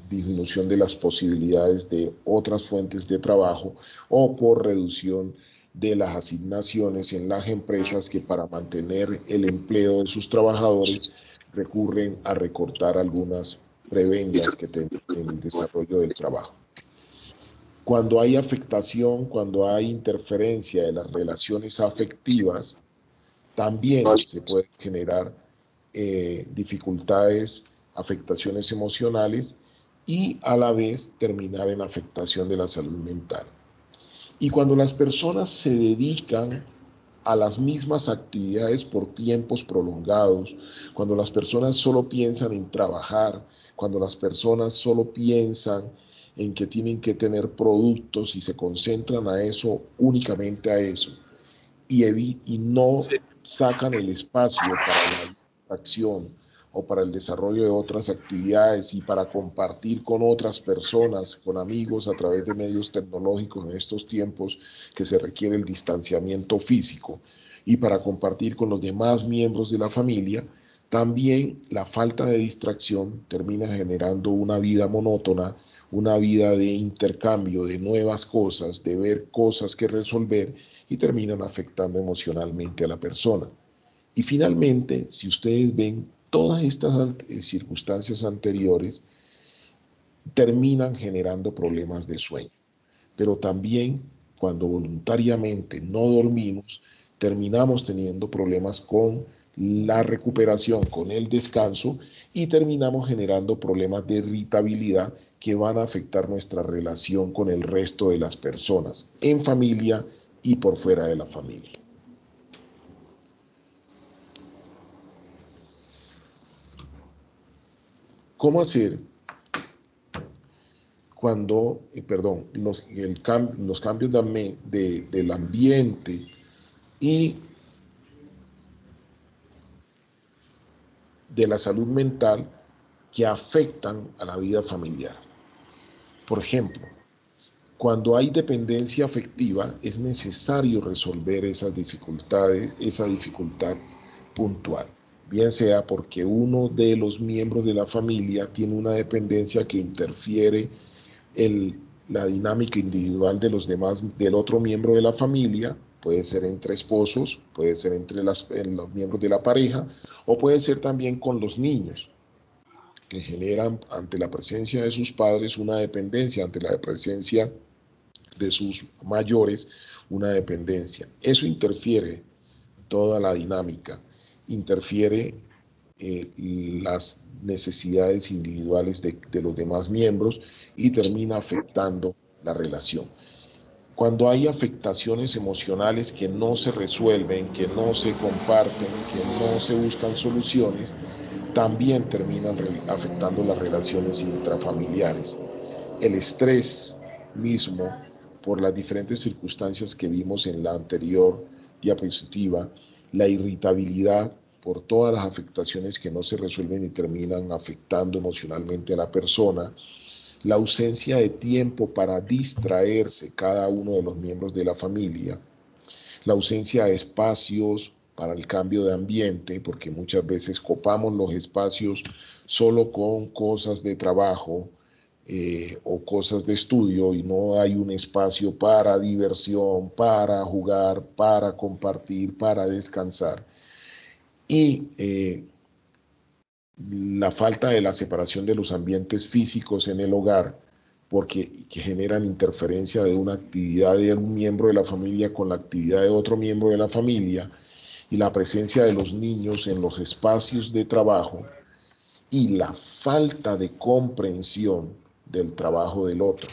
disminución de las posibilidades de otras fuentes de trabajo o por reducción de las asignaciones en las empresas que para mantener el empleo de sus trabajadores recurren a recortar algunas prebendas que tienen en el desarrollo del trabajo. Cuando hay afectación, cuando hay interferencia de las relaciones afectivas, también se pueden generar dificultades, afectaciones emocionales y a la vez terminar en afectación de la salud mental. Y cuando las personas se dedican a las mismas actividades por tiempos prolongados, cuando las personas solo piensan en trabajar, cuando las personas solo piensan en que tienen que tener productos y se concentran a eso, únicamente a eso, y no sacan el espacio para la distracción o para el desarrollo de otras actividades y para compartir con otras personas, con amigos a través de medios tecnológicos en estos tiempos que se requiere el distanciamiento físico y para compartir con los demás miembros de la familia, también la falta de distracción termina generando una vida monótona, una vida de intercambio de nuevas cosas, de ver cosas que resolver y terminan afectando emocionalmente a la persona. Y finalmente, si ustedes ven, todas estas circunstancias anteriores terminan generando problemas de sueño. Pero también cuando voluntariamente no dormimos, terminamos teniendo problemas con la recuperación, con el descanso y terminamos generando problemas de irritabilidad que van a afectar nuestra relación con el resto de las personas, en familia y por fuera de la familia. ¿Cómo hacer cuando, los cambios del ambiente y de la salud mental que afectan a la vida familiar? Por ejemplo, cuando hay dependencia afectiva, es necesario resolver esas dificultades, esa dificultad puntual. Bien sea porque uno de los miembros de la familia tiene una dependencia que interfiere en la dinámica individual de los demás, del otro miembro de la familia, puede ser entre esposos, puede ser entre los miembros de la pareja, o puede ser también con los niños, que generan ante la presencia de sus padres una dependencia, ante la presencia de sus mayores una dependencia. Eso interfiere toda la dinámica, interfiere las necesidades individuales de los demás miembros y termina afectando la relación. Cuando hay afectaciones emocionales que no se resuelven, que no se comparten, que no se buscan soluciones, también terminan afectando las relaciones intrafamiliares. El estrés mismo, por las diferentes circunstancias que vimos en la anterior diapositiva, la irritabilidad por todas las afectaciones que no se resuelven y terminan afectando emocionalmente a la persona, la ausencia de tiempo para distraerse cada uno de los miembros de la familia, la ausencia de espacios para el cambio de ambiente, porque muchas veces copamos los espacios solo con cosas de trabajo o cosas de estudio y no hay un espacio para diversión, para jugar, para compartir, para descansar. Y la falta de la separación de los ambientes físicos en el hogar, porque que generan interferencia de una actividad de un miembro de la familia con la actividad de otro miembro de la familia, y la presencia de los niños en los espacios de trabajo, y la falta de comprensión del trabajo del otro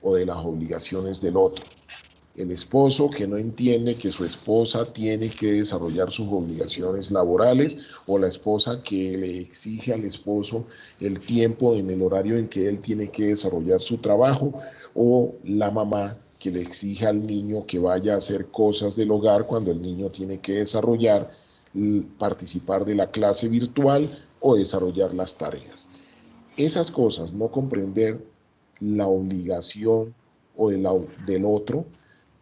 o de las obligaciones del otro. El esposo que no entiende que su esposa tiene que desarrollar sus obligaciones laborales, o la esposa que le exige al esposo el tiempo en el horario en que él tiene que desarrollar su trabajo, o la mamá que le exige al niño que vaya a hacer cosas del hogar cuando el niño tiene que desarrollar, participar de la clase virtual o desarrollar las tareas. Esas cosas, no comprender la obligación o del otro,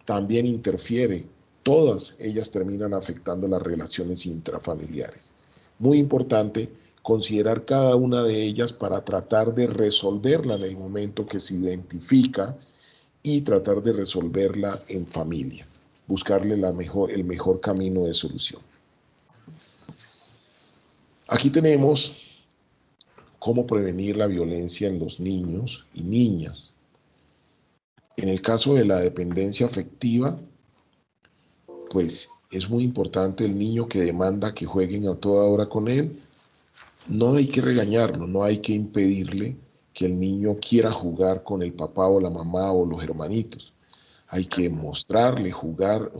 también interfiere. Todas ellas terminan afectando las relaciones intrafamiliares. Muy importante considerar cada una de ellas para tratar de resolverla en el momento que se identifica y tratar de resolverla en familia, buscarle el mejor camino de solución. Aquí tenemos cómo prevenir la violencia en los niños y niñas. En el caso de la dependencia afectiva, pues es muy importante el niño que demanda que jueguen a toda hora con él. No hay que regañarlo, no hay que impedirle que el niño quiera jugar con el papá o la mamá o los hermanitos. Hay que mostrarles jugar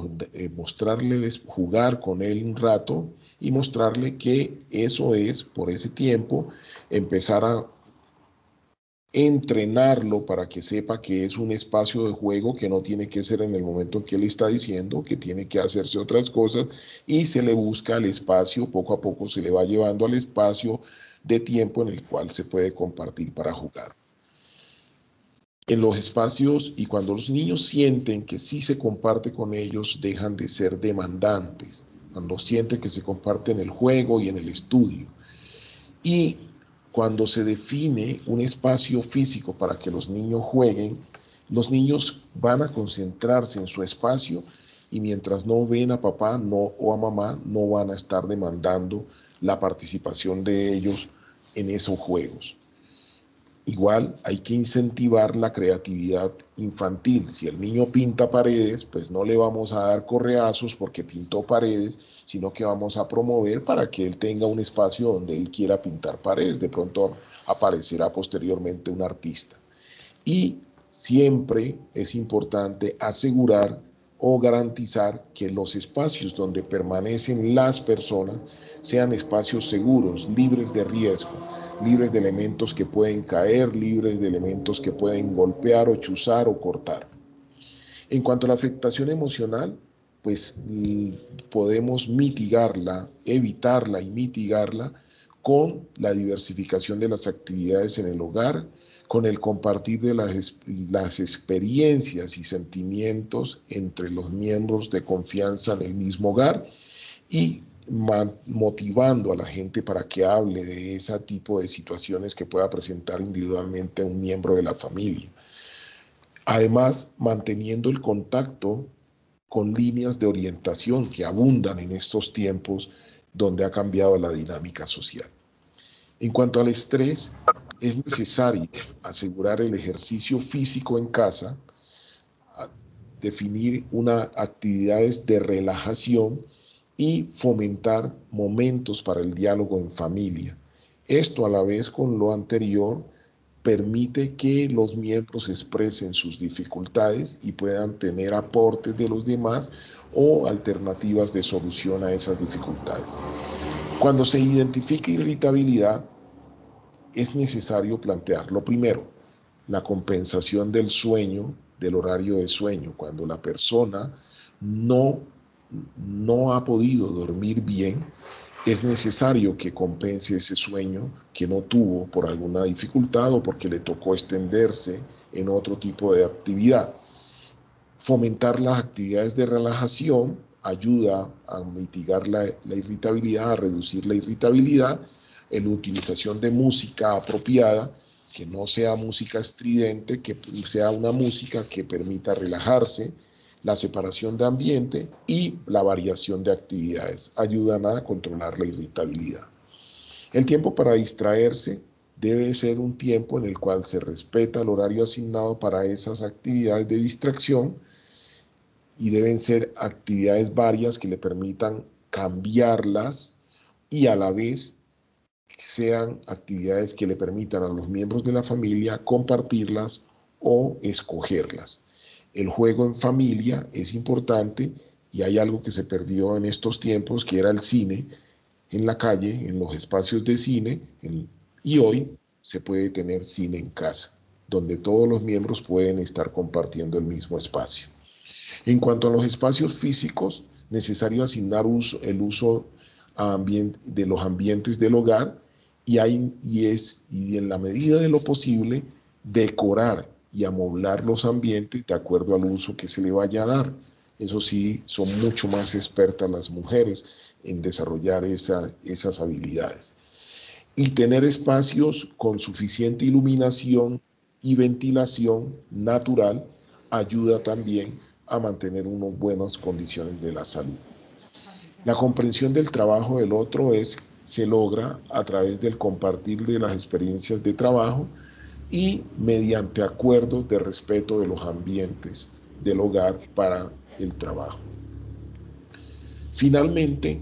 con él un rato y mostrarle que eso es, por ese tiempo, empezar a entrenarlo para que sepa que es un espacio de juego, que no tiene que ser en el momento en que él está diciendo, que tiene que hacerse otras cosas, y se le busca el espacio, poco a poco se le va llevando al espacio de tiempo en el cual se puede compartir para jugar. En los espacios, y cuando los niños sienten que sí se comparte con ellos, dejan de ser demandantes, cuando sienten que se comparte en el juego y en el estudio. Y cuando se define un espacio físico para que los niños jueguen, los niños van a concentrarse en su espacio y mientras no ven a papá o a mamá, no van a estar demandando la participación de ellos en esos juegos. Igual hay que incentivar la creatividad infantil. Si el niño pinta paredes, pues no le vamos a dar correazos porque pintó paredes, sino que vamos a promover para que él tenga un espacio donde él quiera pintar paredes. De pronto aparecerá posteriormente un artista. Y siempre es importante asegurar o garantizar que los espacios donde permanecen las personas sean espacios seguros, libres de riesgo, libres de elementos que pueden caer, libres de elementos que pueden golpear o chuzar o cortar. En cuanto a la afectación emocional, pues podemos mitigarla, evitarla y mitigarla con la diversificación de las actividades en el hogar, con el compartir de las experiencias y sentimientos entre los miembros de confianza en el mismo hogar y motivando a la gente para que hable de ese tipo de situaciones que pueda presentar individualmente un miembro de la familia. Además, manteniendo el contacto con líneas de orientación que abundan en estos tiempos donde ha cambiado la dinámica social. En cuanto al estrés, es necesario asegurar el ejercicio físico en casa, definir actividades de relajación y fomentar momentos para el diálogo en familia. Esto a la vez con lo anterior permite que los miembros expresen sus dificultades y puedan tener aportes de los demás o alternativas de solución a esas dificultades. Cuando se identifica irritabilidad, es necesario plantear, lo primero, la compensación del sueño, del horario de sueño. Cuando la persona no ha podido dormir bien, es necesario que compense ese sueño que no tuvo por alguna dificultad o porque le tocó extenderse en otro tipo de actividad. Fomentar las actividades de relajación ayuda a mitigar la irritabilidad, a reducir la irritabilidad. En la utilización de música apropiada, que no sea música estridente, que sea una música que permita relajarse. La separación de ambiente y la variación de actividades ayudan a controlar la irritabilidad. El tiempo para distraerse debe ser un tiempo en el cual se respeta el horario asignado para esas actividades de distracción y deben ser actividades varias que le permitan cambiarlas y a la vez sean actividades que le permitan a los miembros de la familia compartirlas o escogerlas. El juego en familia es importante y hay algo que se perdió en estos tiempos, que era el cine en la calle, en los espacios de cine, y hoy se puede tener cine en casa, donde todos los miembros pueden estar compartiendo el mismo espacio. En cuanto a los espacios físicos, necesario asignar el uso de los ambientes del hogar y en la medida de lo posible decorar y amoblar los ambientes de acuerdo al uso que se le vaya a dar. Eso sí, son mucho más expertas las mujeres en desarrollar esas habilidades. Y tener espacios con suficiente iluminación y ventilación natural ayuda también a mantener unas buenas condiciones de la salud. La comprensión del trabajo del otro se logra a través del compartir de las experiencias de trabajo y mediante acuerdos de respeto de los ambientes del hogar para el trabajo. Finalmente,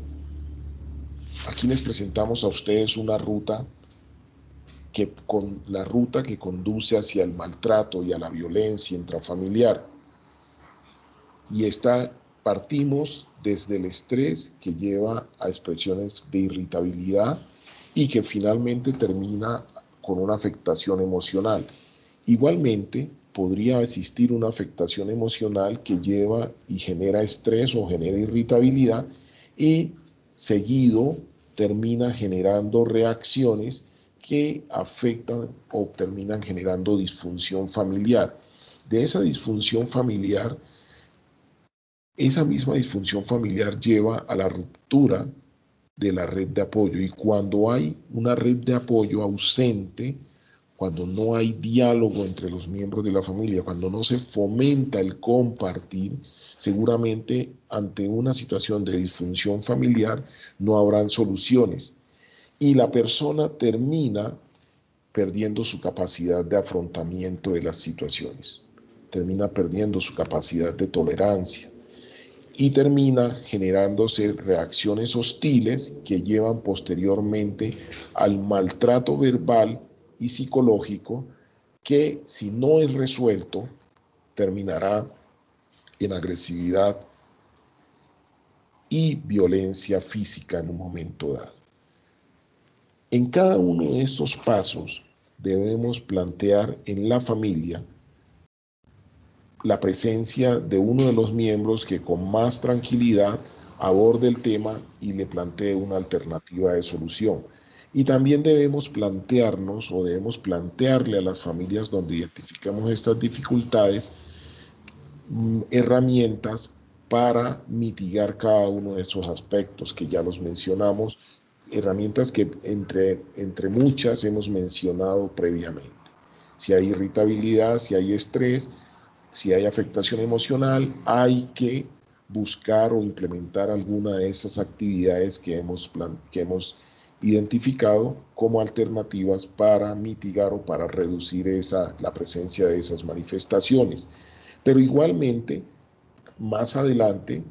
aquí les presentamos a ustedes una ruta la ruta que conduce hacia el maltrato y a la violencia intrafamiliar. Y partimos desde el estrés que lleva a expresiones de irritabilidad y que finalmente termina con una afectación emocional. Igualmente, podría existir una afectación emocional que lleva y genera estrés o genera irritabilidad y seguido termina generando reacciones que afectan o terminan generando disfunción familiar. De esa disfunción familiar, esa misma disfunción familiar lleva a la ruptura de la red de apoyo, y cuando hay una red de apoyo ausente, cuando no hay diálogo entre los miembros de la familia, cuando no se fomenta el compartir, seguramente ante una situación de disfunción familiar no habrán soluciones y la persona termina perdiendo su capacidad de afrontamiento de las situaciones, termina perdiendo su capacidad de tolerancia y termina generándose reacciones hostiles que llevan posteriormente al maltrato verbal y psicológico que, si no es resuelto, terminará en agresividad y violencia física en un momento dado. En cada uno de estos pasos debemos plantear en la familia la presencia de uno de los miembros que con más tranquilidad aborde el tema y le plantee una alternativa de solución. Y también debemos plantearnos o debemos plantearle a las familias donde identificamos estas dificultades herramientas para mitigar cada uno de esos aspectos que ya los mencionamos, herramientas que entre muchas hemos mencionado previamente. Si hay irritabilidad, si hay estrés, si hay afectación emocional, hay que buscar o implementar alguna de esas actividades que hemos identificado como alternativas para mitigar o para reducir la presencia de esas manifestaciones. Pero igualmente, más adelante,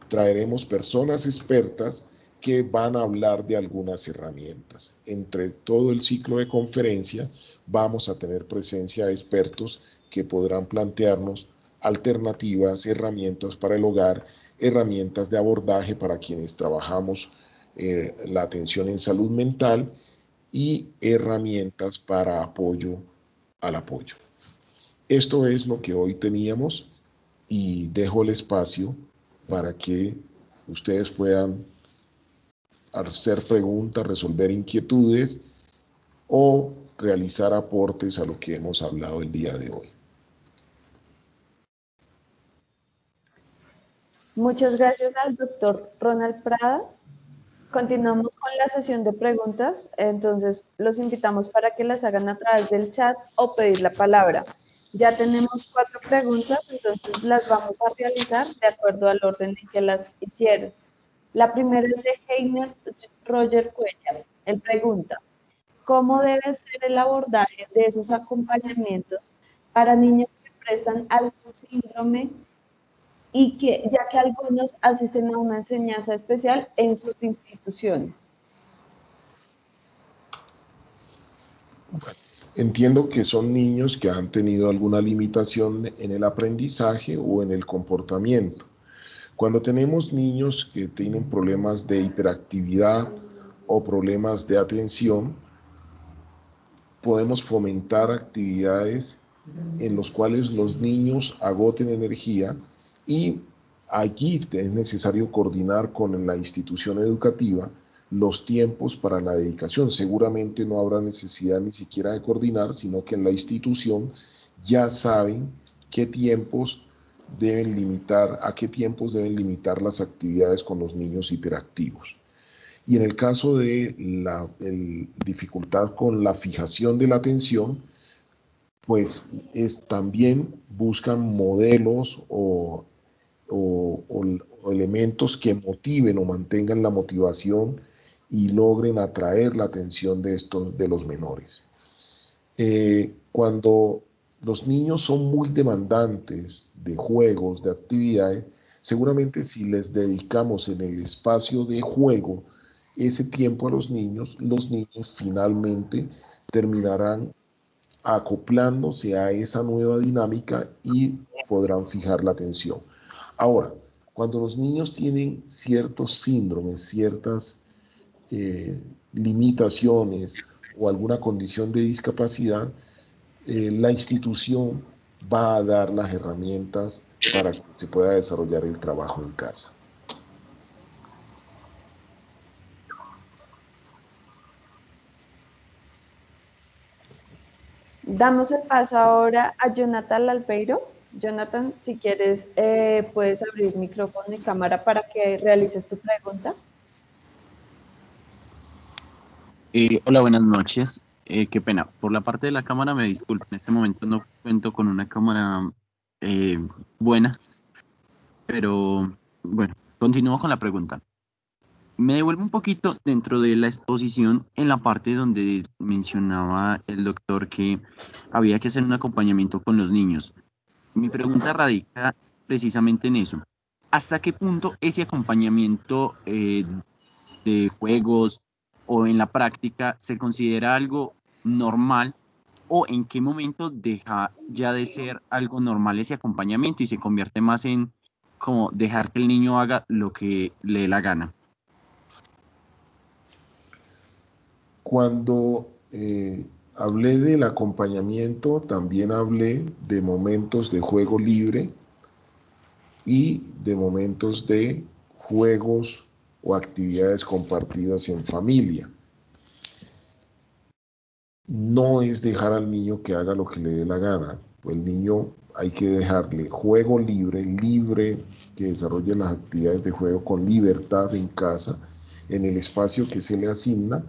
traeremos personas expertas que van a hablar de algunas herramientas. Entre todo el ciclo de conferencia vamos a tener presencia de expertos que podrán plantearnos alternativas, herramientas para el hogar, herramientas de abordaje para quienes trabajamos la atención en salud mental y herramientas para apoyo al apoyo. Esto es lo que hoy teníamos y dejo el espacio para que ustedes puedan hacer preguntas, resolver inquietudes o realizar aportes a lo que hemos hablado el día de hoy. Muchas gracias al doctor Ronald Prada. Continuamos con la sesión de preguntas, entonces los invitamos para que las hagan a través del chat o pedir la palabra. Ya tenemos 4 preguntas, entonces las vamos a realizar de acuerdo al orden en que las hicieron. La primera es de Heiner Roger Cuellar. Él pregunta, ¿cómo debe ser el abordaje de esos acompañamientos para niños que prestan algún síndrome y ya que algunos asisten a una enseñanza especial en sus instituciones? Entiendo que son niños que han tenido alguna limitación en el aprendizaje o en el comportamiento. Cuando tenemos niños que tienen problemas de hiperactividad o problemas de atención, podemos fomentar actividades en las cuales los niños agoten energía y allí es necesario coordinar con la institución educativa los tiempos para la dedicación. Seguramente no habrá necesidad ni siquiera de coordinar, sino que en la institución ya saben qué tiempos deben limitar, a qué tiempos deben limitar las actividades con los niños hiperactivos. Y en el caso de la dificultad con la fijación de la atención, pues también buscan modelos o elementos que motiven o mantengan la motivación y logren atraer la atención de los menores. Cuando los niños son muy demandantes de juegos, de actividades, seguramente si les dedicamos en el espacio de juego ese tiempo a los niños finalmente terminarán acoplándose a esa nueva dinámica y podrán fijar la atención. Ahora, cuando los niños tienen ciertos síndromes, ciertas limitaciones o alguna condición de discapacidad, la institución va a dar las herramientas para que se pueda desarrollar el trabajo en casa. Damos el paso ahora a Jonathan Albeiro. Jonathan, si quieres, puedes abrir micrófono y cámara para que realices tu pregunta. Hola, buenas noches. Qué pena. Por la parte de la cámara, me disculpo. En este momento no cuento con una cámara buena, pero bueno, continúo con la pregunta. Me devuelvo un poquito dentro de la exposición en la parte donde mencionaba el doctor que había que hacer un acompañamiento con los niños. Mi pregunta radica precisamente en eso. ¿Hasta qué punto ese acompañamiento de juegos o en la práctica se considera algo normal o en qué momento deja ya de ser algo normal ese acompañamiento y se convierte más en como dejar que el niño haga lo que le dé la gana? Cuando hablé del acompañamiento, también hablé de momentos de juego libre y de momentos de juegos o actividades compartidas en familia. No es dejar al niño que haga lo que le dé la gana. El niño hay que dejarle juego libre, que desarrolle las actividades de juego con libertad en casa, en el espacio que se le asigna,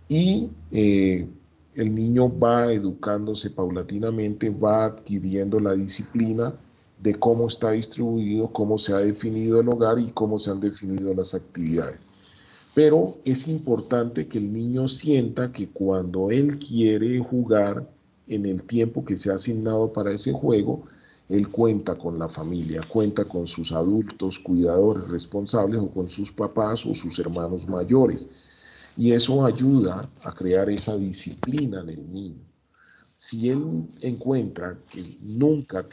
y el niño va educándose paulatinamente, va adquiriendo la disciplina de cómo está distribuido, cómo se ha definido el hogar y cómo se han definido las actividades. Pero es importante que el niño sienta que cuando él quiere jugar en el tiempo que se ha asignado para ese juego, él cuenta con la familia, cuenta con sus adultos, cuidadores, responsables o con sus papás o sus hermanos mayores. Y eso ayuda a crear esa disciplina en el niño. Si él encuentra que nunca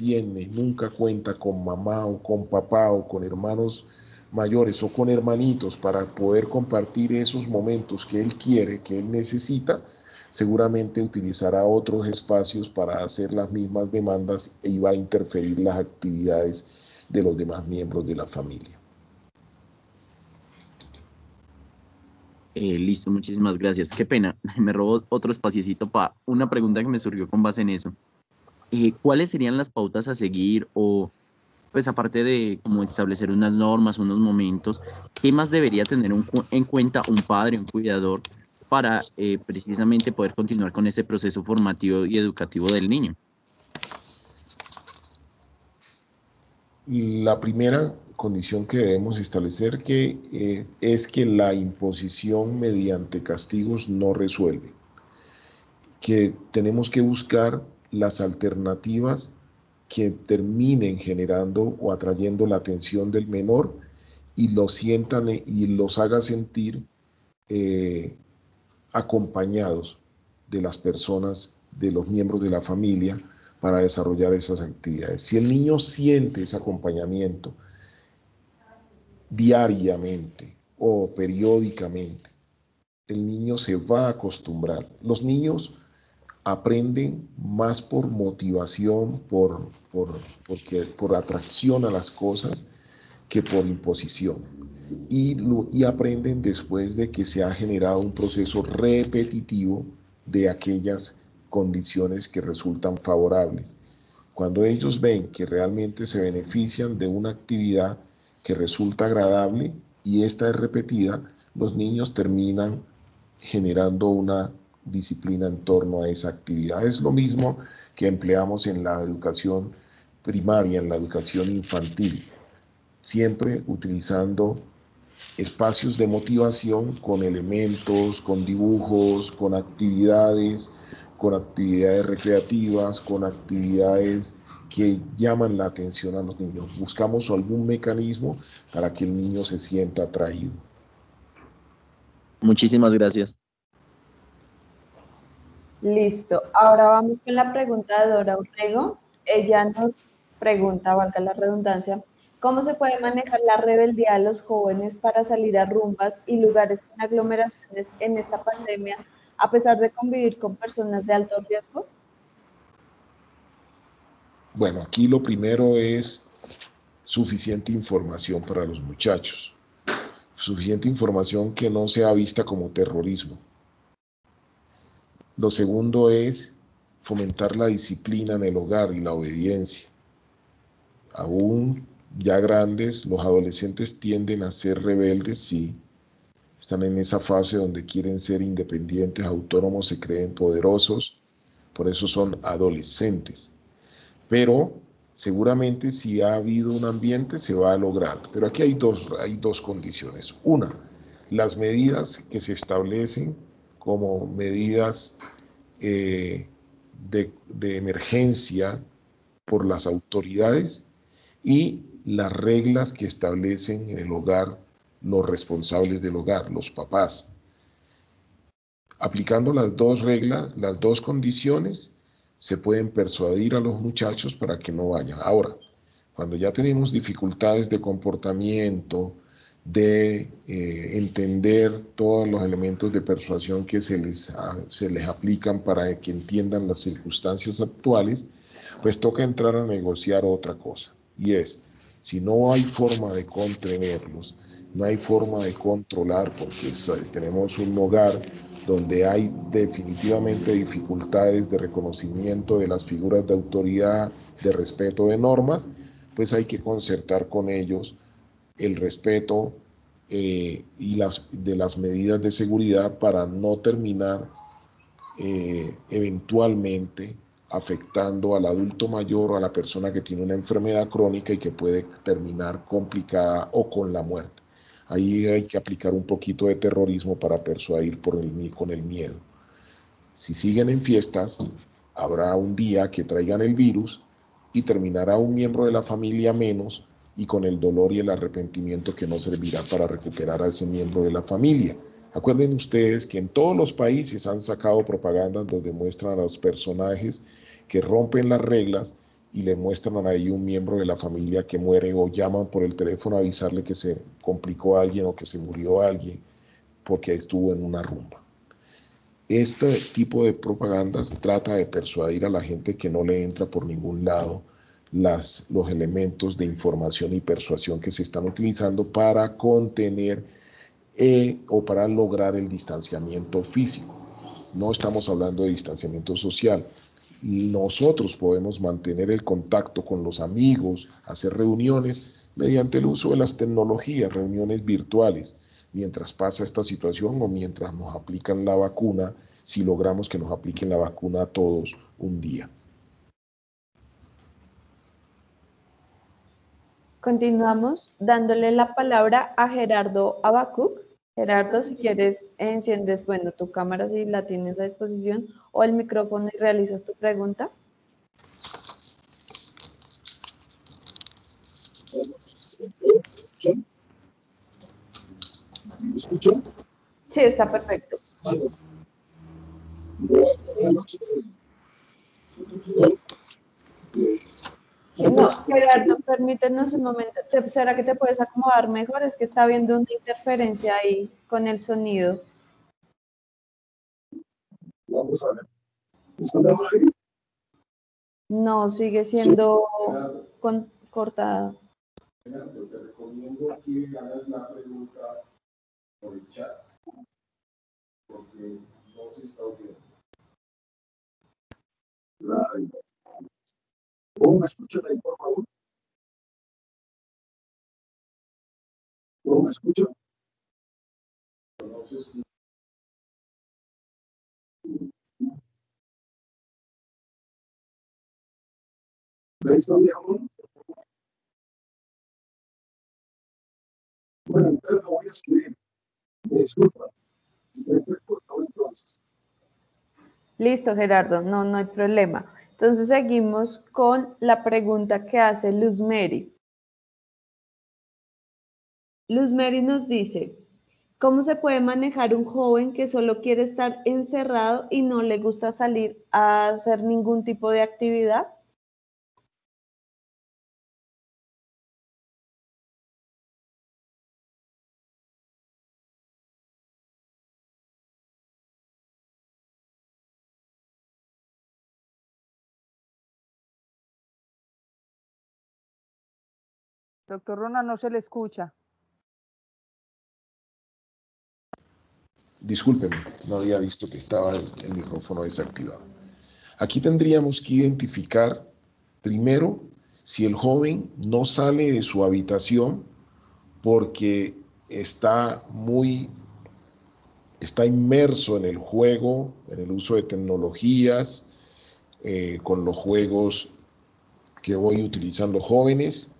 cuenta con mamá o con papá o con hermanos mayores o con hermanitos para poder compartir esos momentos que él quiere, que él necesita, seguramente utilizará otros espacios para hacer las mismas demandas y va a interferir las actividades de los demás miembros de la familia. Listo, muchísimas gracias. Qué pena, me robó otro espaciecito para una pregunta que me surgió con base en eso. ¿Cuáles serían las pautas a seguir o, pues aparte de como establecer unas normas, unos momentos, qué más debería tener en cuenta un padre, un cuidador, para precisamente poder continuar con ese proceso formativo y educativo del niño? La primera condición que debemos establecer es que la imposición mediante castigos no resuelve, que tenemos que buscar las alternativas que terminen generando o atrayendo la atención del menor y los sientan y los haga sentir acompañados de las personas, de los miembros de la familia para desarrollar esas actividades. Si el niño siente ese acompañamiento diariamente o periódicamente, el niño se va a acostumbrar. Los niños aprenden más por motivación, por atracción a las cosas, que por imposición. Y aprenden después de que se ha generado un proceso repetitivo de aquellas condiciones que resultan favorables. Cuando ellos ven que realmente se benefician de una actividad que resulta agradable y esta es repetida, los niños terminan generando una disciplina en torno a esa actividad. Es lo mismo que empleamos en la educación primaria, en la educación infantil, siempre utilizando espacios de motivación con elementos, con dibujos, con actividades, con actividades recreativas, con actividades que llaman la atención a los niños. Buscamos algún mecanismo para que el niño se sienta atraído. Muchísimas gracias. Listo. Ahora vamos con la pregunta de Dora Urrego. Ella nos pregunta, valga la redundancia, ¿cómo se puede manejar la rebeldía de los jóvenes para salir a rumbas y lugares con aglomeraciones en esta pandemia, a pesar de convivir con personas de alto riesgo? Bueno, aquí lo primero es suficiente información para los muchachos. Suficiente información que no sea vista como terrorismo. Lo segundo es fomentar la disciplina en el hogar y la obediencia. Aún ya grandes, los adolescentes tienden a ser rebeldes, sí. Están en esa fase donde quieren ser independientes, autónomos, se creen poderosos, por eso son adolescentes. Pero seguramente si ha habido un ambiente se va a lograr. Pero aquí hay dos condiciones. Una, las medidas que se establecen como medidas de emergencia por las autoridades y las reglas que establecen en el hogar los responsables del hogar, los papás. Aplicando las dos reglas, las dos condiciones, se pueden persuadir a los muchachos para que no vayan. Ahora, cuando ya tenemos dificultades de comportamiento, de entender todos los elementos de persuasión que se les aplican para que entiendan las circunstancias actuales, pues toca entrar a negociar otra cosa. Y es, si no hay forma de contenerlos, no hay forma de controlar, porque tenemos un hogar donde hay definitivamente dificultades de reconocimiento de las figuras de autoridad, de respeto de normas, pues hay que concertar con ellos el respeto y de las medidas de seguridad para no terminar eventualmente afectando al adulto mayor o a la persona que tiene una enfermedad crónica y que puede terminar complicada o con la muerte. Ahí hay que aplicar un poquito de terrorismo para persuadir con el miedo. Si siguen en fiestas, habrá un día que traigan el virus y terminará un miembro de la familia menos y con el dolor y el arrepentimiento que no servirá para recuperar a ese miembro de la familia. Acuerden ustedes que en todos los países han sacado propagandas donde muestran a los personajes que rompen las reglas y le muestran ahí un miembro de la familia que muere o llaman por el teléfono a avisarle que se complicó a alguien o que se murió a alguien porque estuvo en una rumba. Este tipo de propagandas trata de persuadir a la gente que no le entra por ningún lado los elementos de información y persuasión que se están utilizando para contener o para lograr el distanciamiento físico. No estamos hablando de distanciamiento social. Nosotros podemos mantener el contacto con los amigos, hacer reuniones mediante el uso de las tecnologías, reuniones virtuales, mientras pasa esta situación o mientras nos aplican la vacuna, si logramos que nos apliquen la vacuna a todos un día. Continuamos dándole la palabra a Gerardo Abacuc. Gerardo, si quieres, enciendes, bueno, tu cámara si la tienes a disposición o el micrófono y realizas tu pregunta. ¿Me escuchan? Sí, está perfecto. No, Gerardo, permítenos un momento. ¿Será que te puedes acomodar mejor? Es que está habiendo una interferencia ahí con el sonido. Vamos a ver. ¿Está mejor ahí? No, sigue siendo cortada. Te recomiendo que hagas la pregunta por el chat, porque no se está oyendo. ¿Cómo me escuchan ahí, por favor? ¿Cómo me escuchan? No se escucha. ¿Ahí está mejor? Bueno, entonces lo voy a escribir. Me disculpa. Si está intercortado entonces. Listo, Gerardo, no, no hay problema. Entonces seguimos con la pregunta que hace Luz Mary. Luz Mary nos dice, ¿cómo se puede manejar un joven que solo quiere estar encerrado y no le gusta salir a hacer ningún tipo de actividad? Doctor Ronald, no se le escucha. Discúlpeme, no había visto que estaba el micrófono desactivado. Aquí tendríamos que identificar primero si el joven no sale de su habitación porque está inmerso en el juego, en el uso de tecnologías, con los juegos que hoy utilizan los jóvenes,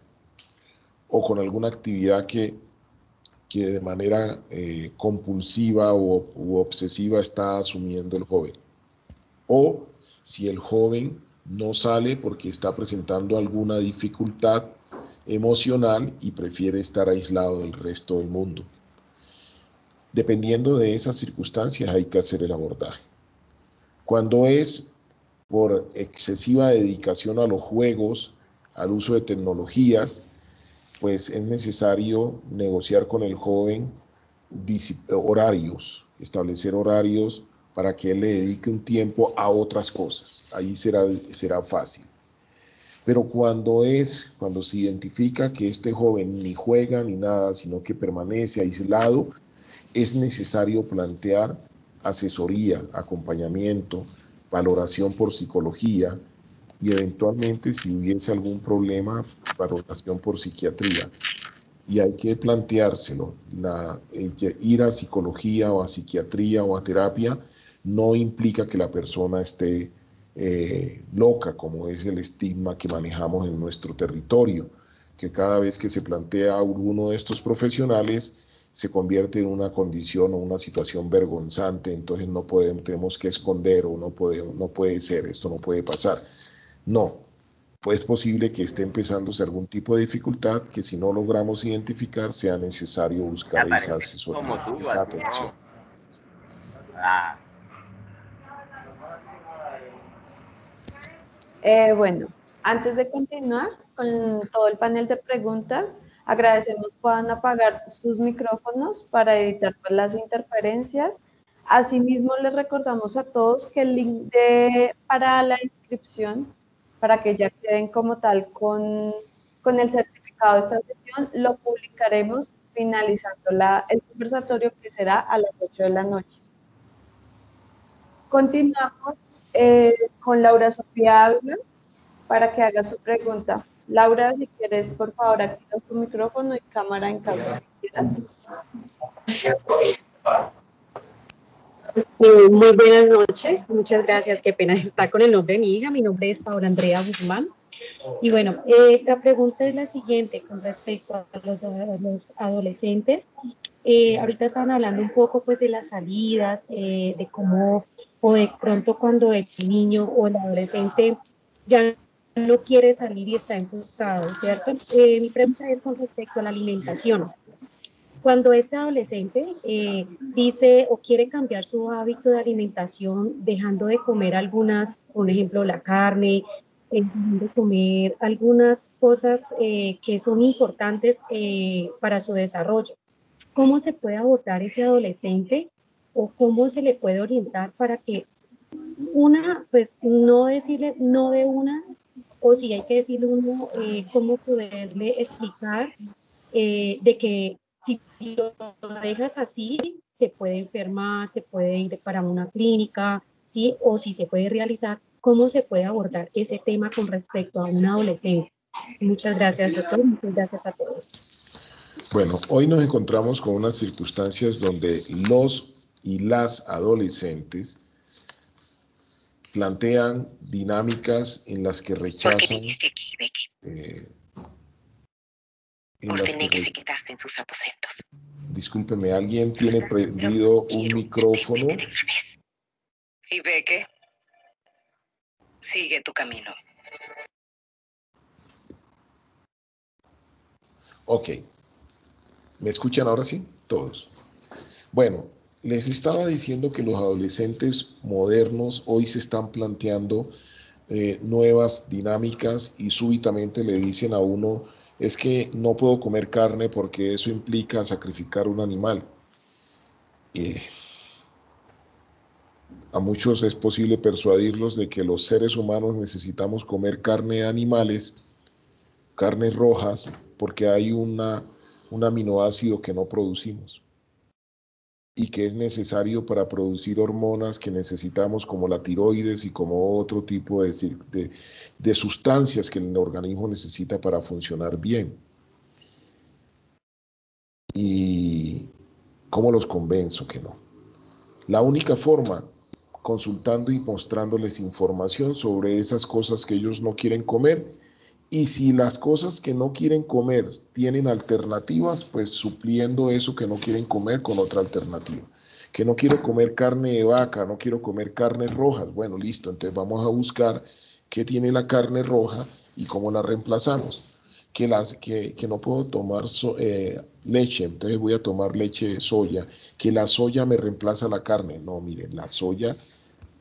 o con alguna actividad que de manera compulsiva u obsesiva está asumiendo el joven. O si el joven no sale porque está presentando alguna dificultad emocional y prefiere estar aislado del resto del mundo. Dependiendo de esas circunstancias hay que hacer el abordaje. Cuando es por excesiva dedicación a los juegos, al uso de tecnologías, pues es necesario negociar con el joven horarios, establecer horarios para que él le dedique un tiempo a otras cosas. Ahí será fácil. Pero cuando se identifica que este joven ni juega ni nada, sino que permanece aislado, es necesario plantear asesoría, acompañamiento, valoración por psicología y eventualmente, si hubiese algún problema, valoración por psiquiatría. Y hay que planteárselo. Ir a psicología o a psiquiatría o a terapia no implica que la persona esté loca, como es el estigma que manejamos en nuestro territorio, que cada vez que se plantea uno de estos profesionales se convierte en una condición o una situación vergonzante, entonces tenemos que esconder o no puede ser, esto no puede pasar. No, pues es posible que esté empezándose algún tipo de dificultad que si no logramos identificar sea necesario buscar esa asesoría, esa atención. Bueno, antes de continuar con todo el panel de preguntas, agradecemos puedan apagar sus micrófonos para evitar pues, las interferencias. Asimismo, les recordamos a todos que el link para la inscripción, para que ya queden como tal con el certificado de esta sesión, lo publicaremos finalizando el conversatorio que será a las 8 de la noche. Continuamos con Laura Sofía Ávila para que haga su pregunta. Laura, si quieres, por favor, activas tu micrófono y cámara en caso de que quieras. Muy buenas noches, muchas gracias. Qué pena estar con el nombre de mi hija. Mi nombre es Paola Andrea Guzmán. Y bueno, la pregunta es la siguiente con respecto a los adolescentes. Ahorita estaban hablando un poco pues de las salidas, de cómo, o de pronto cuando el niño o el adolescente ya no quiere salir y está enfrascado, ¿cierto? Mi pregunta es con respecto a la alimentación. Cuando este adolescente dice o quiere cambiar su hábito de alimentación, dejando de comer algunas, por ejemplo, la carne, dejando de comer algunas cosas que son importantes para su desarrollo, ¿cómo se puede abordar ese adolescente o cómo se le puede orientar para que pues no decirle no de una, o si hay que decirle uno, cómo poderle explicar de que si lo dejas así, se puede enfermar, se puede ir para una clínica, ¿sí? O si se puede realizar, ¿cómo se puede abordar ese tema con respecto a un adolescente? Muchas gracias, doctor. Muchas gracias a todos. Bueno, hoy nos encontramos con unas circunstancias donde los y las adolescentes plantean dinámicas en las que rechazan ordené que se quedase en sus aposentos. Discúlpeme, ¿alguien tiene prendido un micrófono? ¿Y Beque? Sigue tu camino. Ok. ¿Me escuchan ahora sí? Todos. Bueno, les estaba diciendo que los adolescentes modernos hoy se están planteando nuevas dinámicas y súbitamente le dicen a uno, es que no puedo comer carne porque eso implica sacrificar un animal. A muchos es posible persuadirlos de que los seres humanos necesitamos comer carne de animales, carnes rojas, porque hay un aminoácido que no producimos y que es necesario para producir hormonas que necesitamos como la tiroides y como otro tipo de sustancias que el organismo necesita para funcionar bien. ¿Y cómo los convenzo que no? La única forma, consultando y mostrándoles información sobre esas cosas que ellos no quieren comer, y si las cosas que no quieren comer tienen alternativas, pues supliendo eso que no quieren comer con otra alternativa. Que no quiero comer carne de vaca, no quiero comer carnes rojas. Bueno, listo, entonces vamos a buscar qué tiene la carne roja y cómo la reemplazamos. Que no puedo tomar leche, entonces voy a tomar leche de soya. Que la soya me reemplaza la carne. No, miren, la soya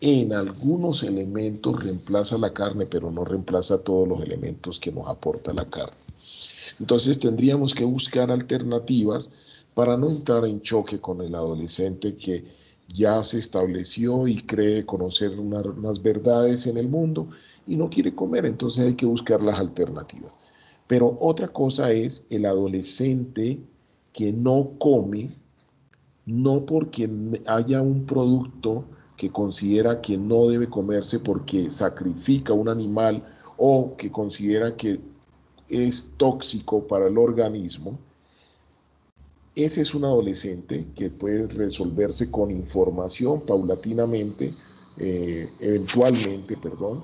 en algunos elementos reemplaza la carne, pero no reemplaza todos los elementos que nos aporta la carne. Entonces tendríamos que buscar alternativas para no entrar en choque con el adolescente que ya se estableció y cree conocer unas verdades en el mundo y no quiere comer, entonces hay que buscar las alternativas. Pero otra cosa es el adolescente que no come, no porque haya un producto que considera que no debe comerse porque sacrifica un animal o que considera que es tóxico para el organismo. Ese es un adolescente que puede resolverse con información paulatinamente, eventualmente, perdón,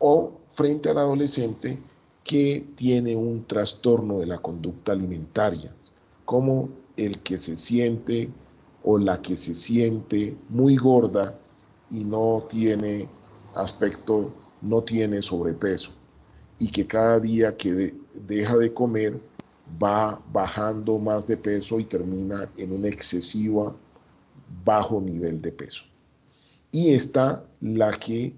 o frente al adolescente que tiene un trastorno de la conducta alimentaria, como el que se siente o la que se siente muy gorda y no tiene aspecto, no tiene sobrepeso, y que cada día que deja de comer va bajando más de peso y termina en un excesivo bajo nivel de peso. Y está la que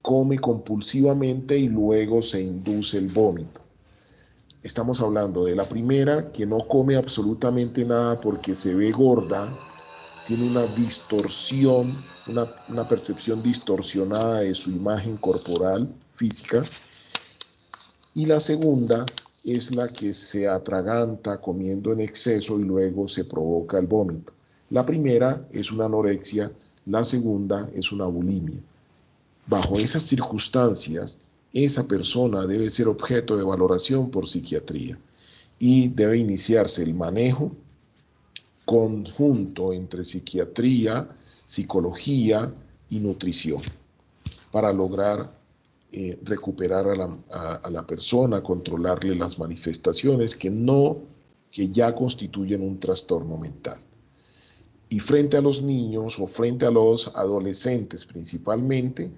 come compulsivamente y luego se induce el vómito. Estamos hablando de la primera, que no come absolutamente nada porque se ve gorda, tiene una distorsión, una percepción distorsionada de su imagen corporal, física. Y la segunda es la que se atraganta comiendo en exceso y luego se provoca el vómito. La primera es una anorexia, la segunda es una bulimia. Bajo esas circunstancias, esa persona debe ser objeto de valoración por psiquiatría y debe iniciarse el manejo conjunto entre psiquiatría, psicología y nutrición para lograr recuperar a la persona, controlarle las manifestaciones que ya constituyen un trastorno mental. Y frente a los niños o frente a los adolescentes principalmente,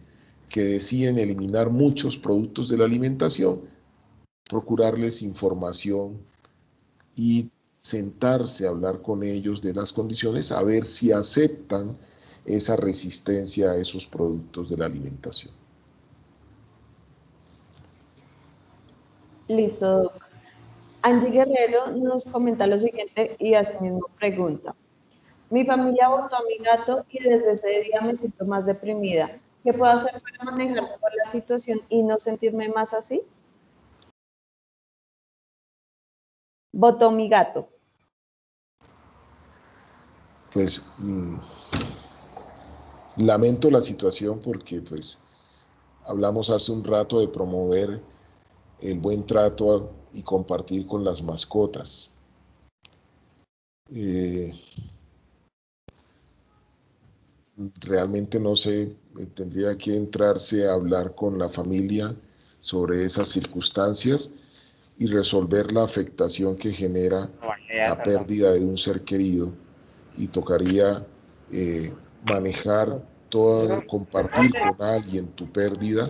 que deciden eliminar muchos productos de la alimentación, procurarles información y sentarse a hablar con ellos de las condiciones, a ver si aceptan esa resistencia a esos productos de la alimentación. Listo, Doc. Angie Guerrero nos comenta lo siguiente y así mismo pregunta. Mi familia votó a mi gato y desde ese día me siento más deprimida. ¿Qué puedo hacer para manejar mejor la situación y no sentirme más así? Votó mi gato. Pues lamento la situación porque pues hablamos hace un rato de promover el buen trato y compartir con las mascotas. Realmente no sé, tendría que entrarse a hablar con la familia sobre esas circunstancias y resolver la afectación que genera la pérdida de un ser querido, y tocaría manejar compartir con alguien tu pérdida,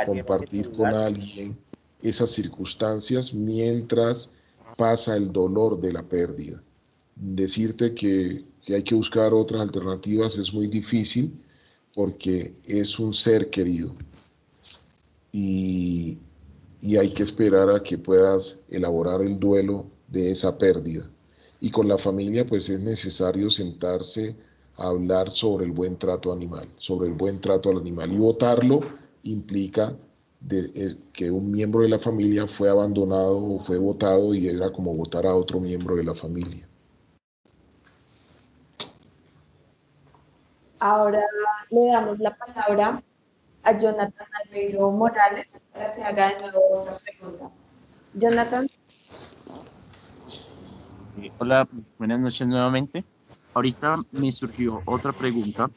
compartir con alguien esas circunstancias mientras pasa el dolor de la pérdida. Decirte que hay que buscar otras alternativas es muy difícil porque es un ser querido y hay que esperar a que puedas elaborar el duelo de esa pérdida. Y con la familia pues es necesario sentarse a hablar sobre el buen trato animal, sobre el buen trato al animal, y votarlo implica que un miembro de la familia fue abandonado o fue votado y era como votar a otro miembro de la familia. Ahora le damos la palabra a Jonathan Albeiro Morales para que haga de nuevo otra pregunta. Jonathan. Hola, buenas noches nuevamente. Ahorita me surgió otra pregunta.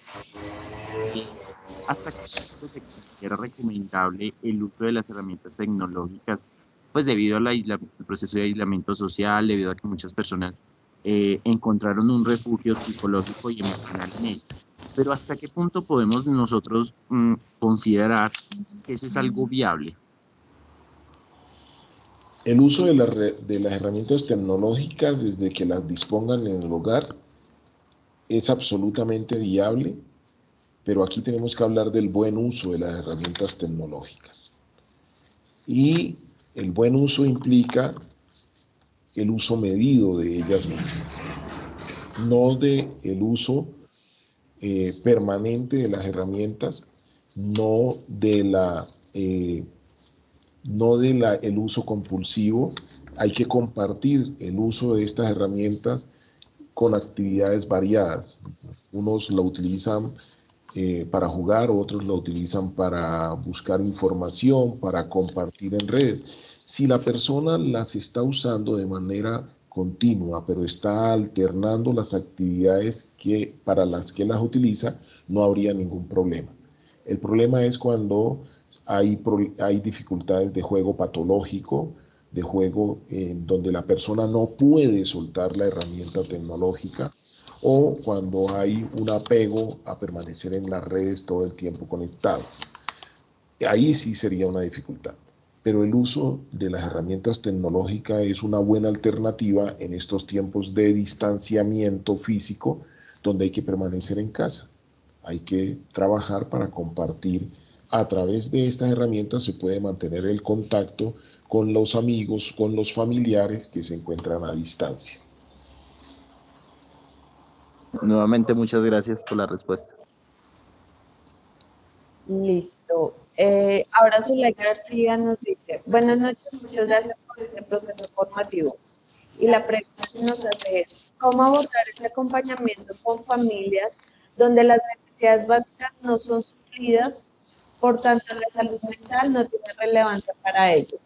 ¿Hasta qué punto se considera recomendable el uso de las herramientas tecnológicas? Pues debido al proceso de aislamiento social, debido a que muchas personas encontraron un refugio psicológico y emocional en ello. Pero ¿hasta qué punto podemos nosotros considerar que eso es algo viable? El uso de las herramientas tecnológicas, desde que las dispongan en el hogar, es absolutamente viable, pero aquí tenemos que hablar del buen uso de las herramientas tecnológicas. Y el buen uso implica el uso medido de ellas mismas, no de el uso permanente de las herramientas, no de el uso compulsivo. Hay que compartir el uso de estas herramientas con actividades variadas. Unos la utilizan para jugar, otros la utilizan para buscar información, para compartir en redes. Si la persona las está usando de manera continua, pero está alternando las actividades para las que las utiliza, no habría ningún problema. El problema es cuando hay dificultades de juego patológico, de juego en donde la persona no puede soltar la herramienta tecnológica, o cuando hay un apego a permanecer en las redes todo el tiempo conectado. Ahí sí sería una dificultad. Pero el uso de las herramientas tecnológicas es una buena alternativa en estos tiempos de distanciamiento físico, donde hay que permanecer en casa. Hay que trabajar para compartir. A través de estas herramientas se puede mantener el contacto con los amigos, con los familiares que se encuentran a distancia. Nuevamente, muchas gracias por la respuesta. Listo. Ahora Zuleika García nos dice, buenas noches, muchas gracias por este proceso formativo. Y la pregunta que nos hace es, ¿cómo abordar ese acompañamiento con familias donde las necesidades básicas no son suplidas, por tanto la salud mental no tiene relevancia para ellos?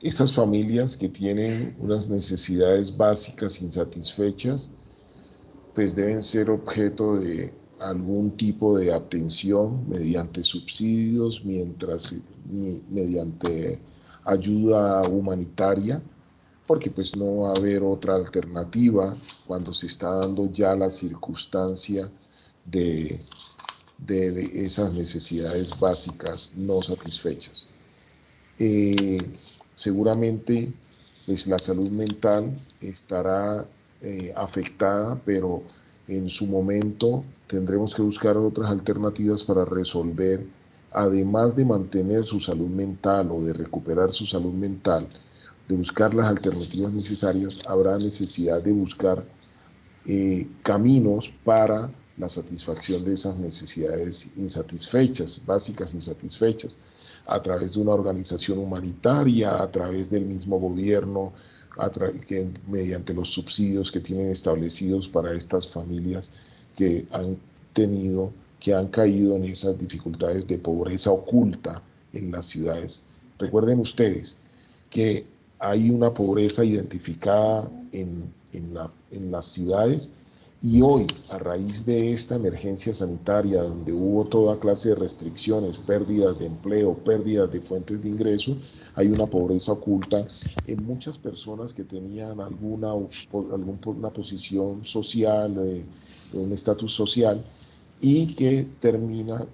Estas familias que tienen unas necesidades básicas insatisfechas, pues deben ser objeto de algún tipo de atención mediante subsidios, mediante ayuda humanitaria, porque pues no va a haber otra alternativa cuando se está dando ya la circunstancia de esas necesidades básicas no satisfechas. Seguramente pues la salud mental estará afectada, pero en su momento tendremos que buscar otras alternativas para resolver, además de mantener su salud mental o de recuperar su salud mental, de buscar las alternativas necesarias. Habrá necesidad de buscar caminos para la satisfacción de esas necesidades insatisfechas, básicas insatisfechas, a través de una organización humanitaria, a través del mismo gobierno, mediante los subsidios que tienen establecidos para estas familias que han caído en esas dificultades de pobreza oculta en las ciudades. Recuerden ustedes que hay una pobreza identificada en las ciudades Y hoy, a raíz de esta emergencia sanitaria, donde hubo toda clase de restricciones, pérdidas de empleo, pérdidas de fuentes de ingreso, hay una pobreza oculta en muchas personas que tenían alguna posición social, un estatus social, y que tenían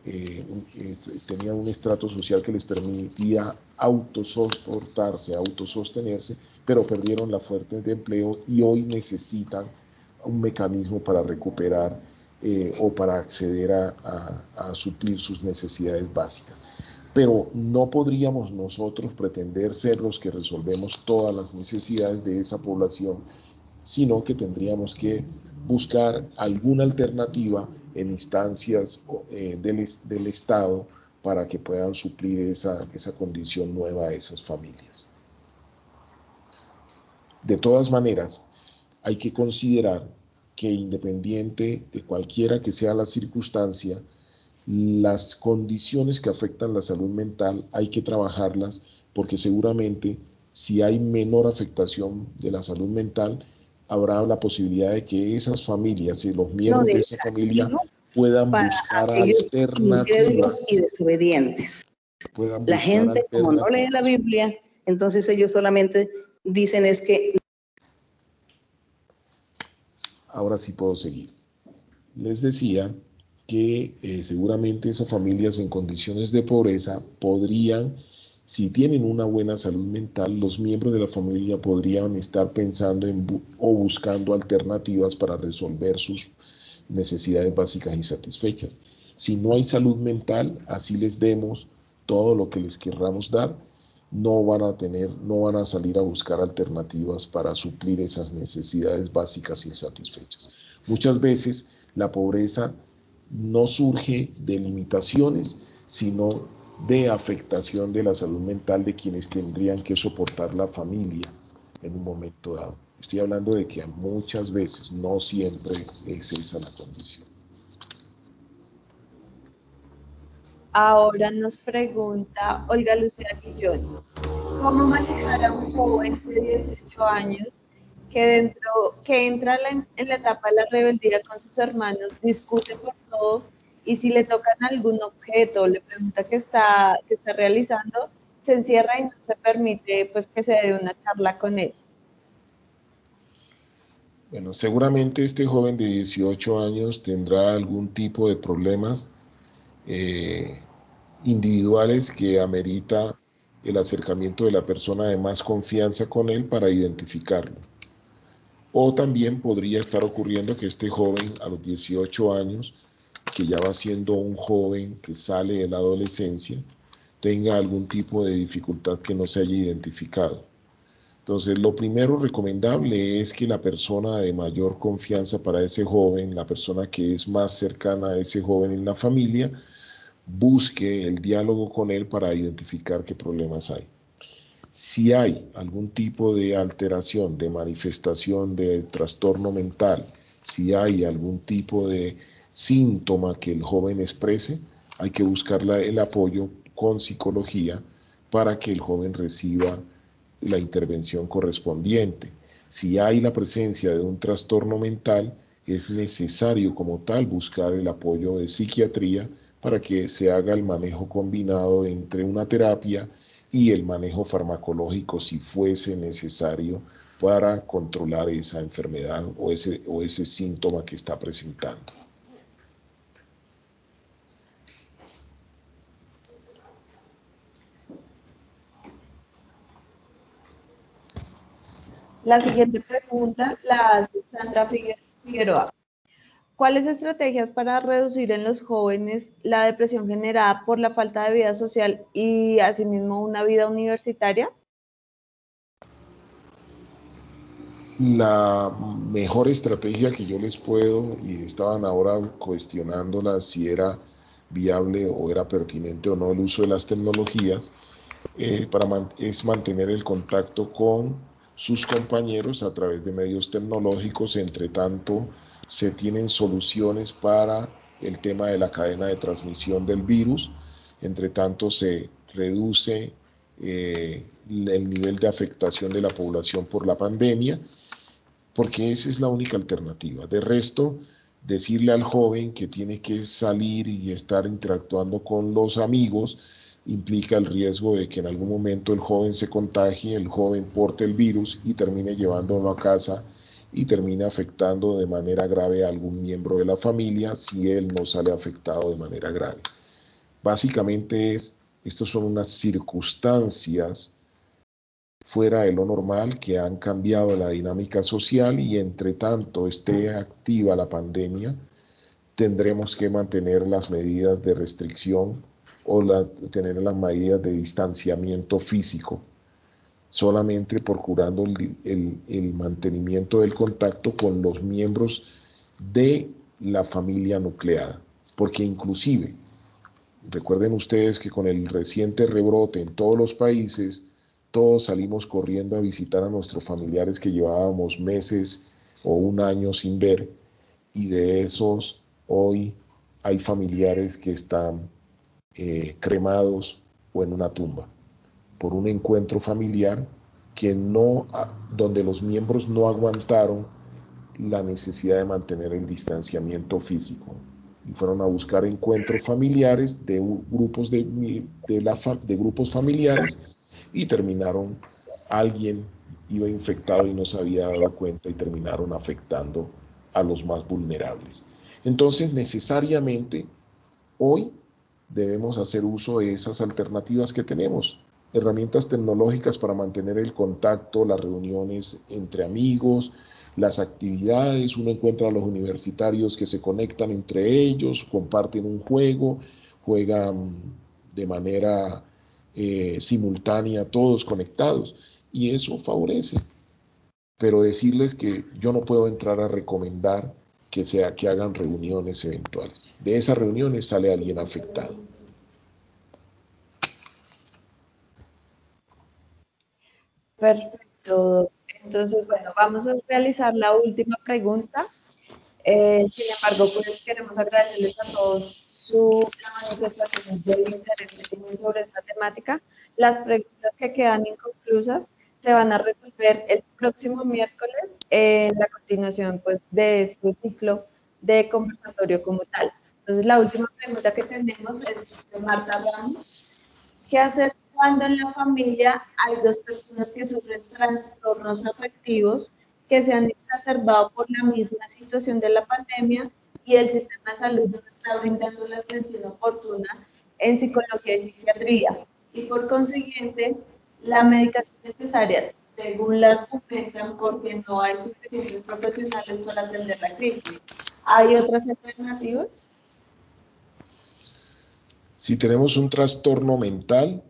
un estrato social que les permitía autosoportarse, autosostenerse, pero perdieron la fuente de empleo y hoy necesitan un mecanismo para recuperar o para acceder a suplir sus necesidades básicas. Pero no podríamos nosotros pretender ser los que resolvemos todas las necesidades de esa población, sino que tendríamos que buscar alguna alternativa en instancias del Estado para que puedan suplir esa condición nueva a esas familias. De todas maneras, hay que considerar que independiente de cualquiera que sea la circunstancia, las condiciones que afectan la salud mental hay que trabajarlas, porque seguramente si hay menor afectación de la salud mental, habrá la posibilidad de que esas familias y los miembros de esa familia puedan buscar alternativas y desobedientes. La gente, como no lee la Biblia, entonces ellos solamente dicen es que... Ahora sí puedo seguir. Les decía que seguramente esas familias en condiciones de pobreza podrían, si tienen una buena salud mental, los miembros de la familia podrían estar pensando o buscando alternativas para resolver sus necesidades básicas insatisfechas. Si no hay salud mental, así les demos todo lo que les querramos dar, no van a salir a buscar alternativas para suplir esas necesidades básicas insatisfechas. Muchas veces la pobreza no surge de limitaciones, sino de afectación de la salud mental de quienes tendrían que soportar la familia en un momento dado. Estoy hablando de que muchas veces, no siempre es esa la condición. Ahora nos pregunta Olga Lucía Guillón, ¿cómo manejar a un joven de 18 años que entra en la etapa de la rebeldía con sus hermanos, discute por todo y si le tocan algún objeto, le pregunta qué está realizando, se encierra y no se permite pues que se dé una charla con él? Bueno, seguramente este joven de 18 años tendrá algún tipo de problemas individuales que amerita el acercamiento de la persona de más confianza con él para identificarlo. O también podría estar ocurriendo que este joven a los 18 años, que ya va siendo un joven que sale de la adolescencia, tenga algún tipo de dificultad que no se haya identificado. Entonces, lo primero recomendable es que la persona de mayor confianza para ese joven, la persona que es más cercana a ese joven en la familia, busque el diálogo con él para identificar qué problemas hay. Si hay algún tipo de alteración, de manifestación de trastorno mental, si hay algún tipo de síntoma que el joven exprese, hay que buscar el apoyo con psicología para que el joven reciba la intervención correspondiente. Si hay la presencia de un trastorno mental, es necesario como tal buscar el apoyo de psiquiatría para que se haga el manejo combinado entre una terapia y el manejo farmacológico si fuese necesario para controlar esa enfermedad o ese síntoma que está presentando. La siguiente pregunta la hace Sandra Figueroa. ¿Cuáles estrategias para reducir en los jóvenes la depresión generada por la falta de vida social y asimismo una vida universitaria? La mejor estrategia que yo les puedo, y estaban ahora cuestionándola si era viable o era pertinente o no el uso de las tecnologías, es mantener el contacto con sus compañeros a través de medios tecnológicos. Entre tanto, se tienen soluciones para el tema de la cadena de transmisión del virus. Entre tanto, se reduce el nivel de afectación de la población por la pandemia. porque esa es la única alternativa. De resto, decirle al joven que tiene que salir y estar interactuando con los amigos implica el riesgo de que en algún momento el joven se contagie, el joven porte el virus y termine llevándolo a casa y termine afectando de manera grave a algún miembro de la familia si él no sale afectado de manera grave. Básicamente estas son unas circunstancias fuera de lo normal que han cambiado la dinámica social y entre tanto esté activa la pandemia, tendremos que mantener las medidas de restricción o tener las medidas de distanciamiento físico, solamente procurando el mantenimiento del contacto con los miembros de la familia nucleada, porque inclusive, recuerden ustedes que con el reciente rebrote en todos los países, todos salimos corriendo a visitar a nuestros familiares que llevábamos meses o un año sin ver, y de esos hoy hay familiares que están cremados o en una tumba por un encuentro familiar donde los miembros no aguantaron la necesidad de mantener el distanciamiento físico y fueron a buscar encuentros familiares de grupos de grupos familiares y terminaron, alguien iba infectado y no se había dado cuenta y terminaron afectando a los más vulnerables. Entonces, necesariamente, hoy debemos hacer uso de esas alternativas que tenemos, herramientas tecnológicas para mantener el contacto, las reuniones entre amigos, las actividades. Uno encuentra a los universitarios que se conectan entre ellos, comparten un juego, juegan de manera simultánea, todos conectados, y eso favorece. Pero decirles que yo no puedo entrar a recomendar que hagan reuniones eventuales. De esas reuniones sale alguien afectado. Perfecto. Entonces, bueno, vamos a realizar la última pregunta. Sin embargo, pues queremos agradecerles a todos la manifestación del interés que tienen sobre esta temática. Las preguntas que quedan inconclusas se van a resolver el próximo miércoles en la continuación pues, de este ciclo de conversatorio como tal. Entonces, la última pregunta que tenemos es de Marta Ramos. ¿Qué hacer cuando en la familia hay dos personas que sufren trastornos afectivos que se han exacerbado por la misma situación de la pandemia y el sistema de salud no está brindando la atención oportuna en psicología y psiquiatría? Y por consiguiente, la medicación necesaria, según la argumentan, porque no hay suficientes profesionales para atender la crisis. ¿Hay otras alternativas? Si tenemos un trastorno mental,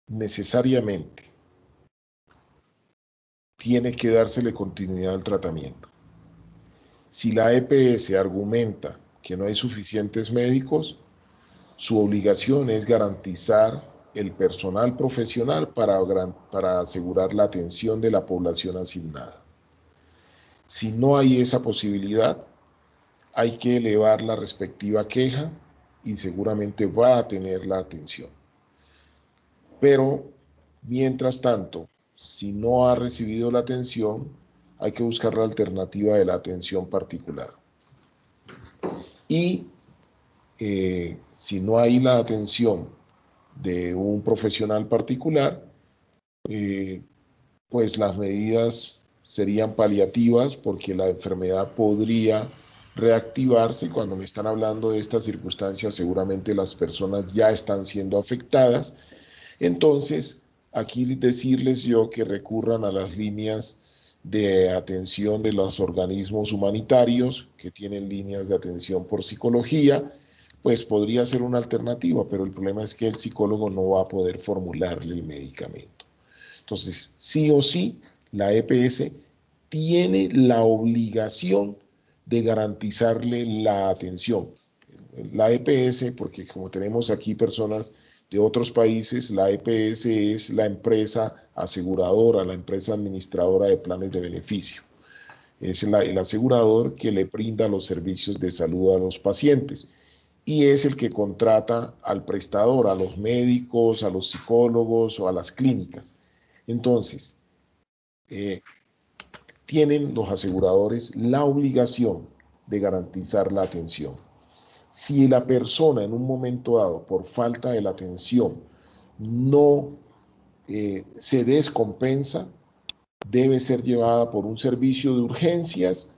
necesariamente tiene que dársele continuidad al tratamiento. Si la EPS argumenta que no hay suficientes médicos, su obligación es garantizar el personal profesional para asegurar la atención de la población asignada. Si no hay esa posibilidad, hay que elevar la respectiva queja y seguramente va a tener la atención. Pero, mientras tanto, si no ha recibido la atención, hay que buscar la alternativa de la atención particular. Y si no hay la atención de un profesional particular, pues las medidas serían paliativas porque la enfermedad podría reactivarse. Cuando me están hablando de estas circunstancias, seguramente las personas ya están siendo afectadas. Entonces, aquí decirles yo que recurran a las líneas de atención de los organismos humanitarios que tienen líneas de atención por psicología, pues podría ser una alternativa, pero el problema es que el psicólogo no va a poder formularle el medicamento. Entonces, sí o sí, la EPS tiene la obligación de garantizarle la atención. La EPS, porque como tenemos aquí personas de otros países, la EPS es la empresa aseguradora, la empresa administradora de planes de beneficio. Es el asegurador que le brinda los servicios de salud a los pacientes y es el que contrata al prestador, a los médicos, a los psicólogos o a las clínicas. Entonces, tienen los aseguradores la obligación de garantizar la atención. Si la persona en un momento dado, por falta de la atención, no se descompensa, debe ser llevada por un servicio de urgencias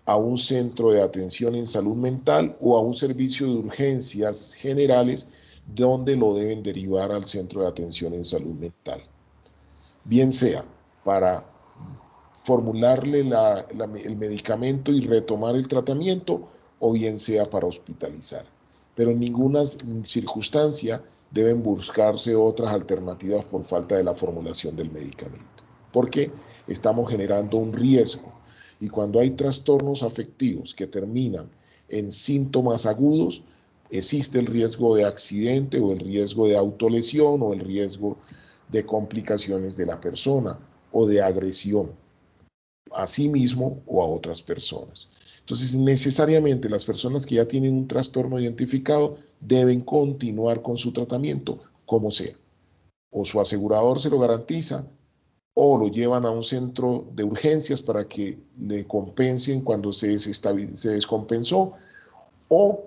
a un centro de atención en salud mental o a un servicio de urgencias generales donde lo deben derivar al centro de atención en salud mental. Bien sea para formularle el medicamento y retomar el tratamiento o bien sea para hospitalizar. Pero en ninguna circunstancia deben buscarse otras alternativas por falta de la formulación del medicamento, porque estamos generando un riesgo. Y cuando hay trastornos afectivos que terminan en síntomas agudos, existe el riesgo de accidente o el riesgo de autolesión o el riesgo de complicaciones de la persona o de agresión a sí mismo o a otras personas. Entonces, necesariamente las personas que ya tienen un trastorno identificado deben continuar con su tratamiento, como sea. O su asegurador se lo garantiza, o lo llevan a un centro de urgencias para que le compensen cuando se descompensó, o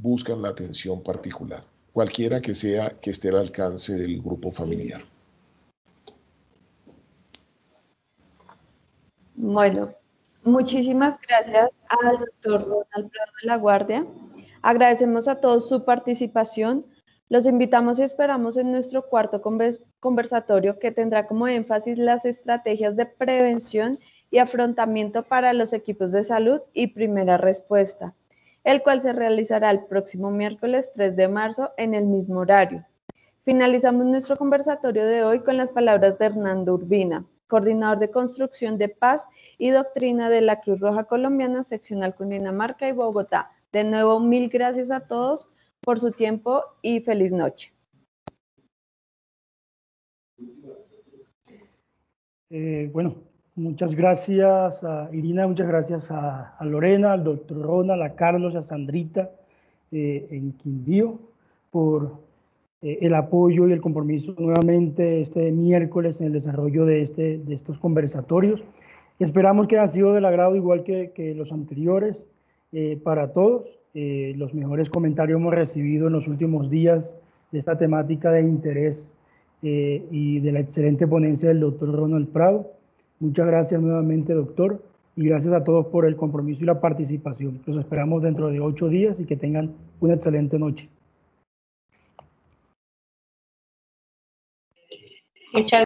buscan la atención particular, cualquiera que sea que esté al alcance del grupo familiar. Bueno, muchísimas gracias al doctor Ronald Prado de la Guardia. Agradecemos a todos su participación. Los invitamos y esperamos en nuestro cuarto conversatorio, que tendrá como énfasis las estrategias de prevención y afrontamiento para los equipos de salud y primera respuesta, el cual se realizará el próximo miércoles 3 de marzo en el mismo horario. Finalizamos nuestro conversatorio de hoy con las palabras de Hernando Urbina, coordinador de construcción de paz y doctrina de la Cruz Roja Colombiana, seccional Cundinamarca y Bogotá. De nuevo, mil gracias a todos por su tiempo y feliz noche. Bueno, muchas gracias a Irina, muchas gracias a Lorena, al doctor Ronald, a Carlos, a Sandrita en Quindío por el apoyo y el compromiso nuevamente este miércoles en el desarrollo de estos conversatorios. Esperamos que han sido del agrado igual que los anteriores para todos. Los mejores comentarios hemos recibido en los últimos días de esta temática de interés y de la excelente ponencia del doctor Ronald Prado. Muchas gracias nuevamente, doctor, y gracias a todos por el compromiso y la participación. Los esperamos dentro de 8 días y que tengan una excelente noche. Muchas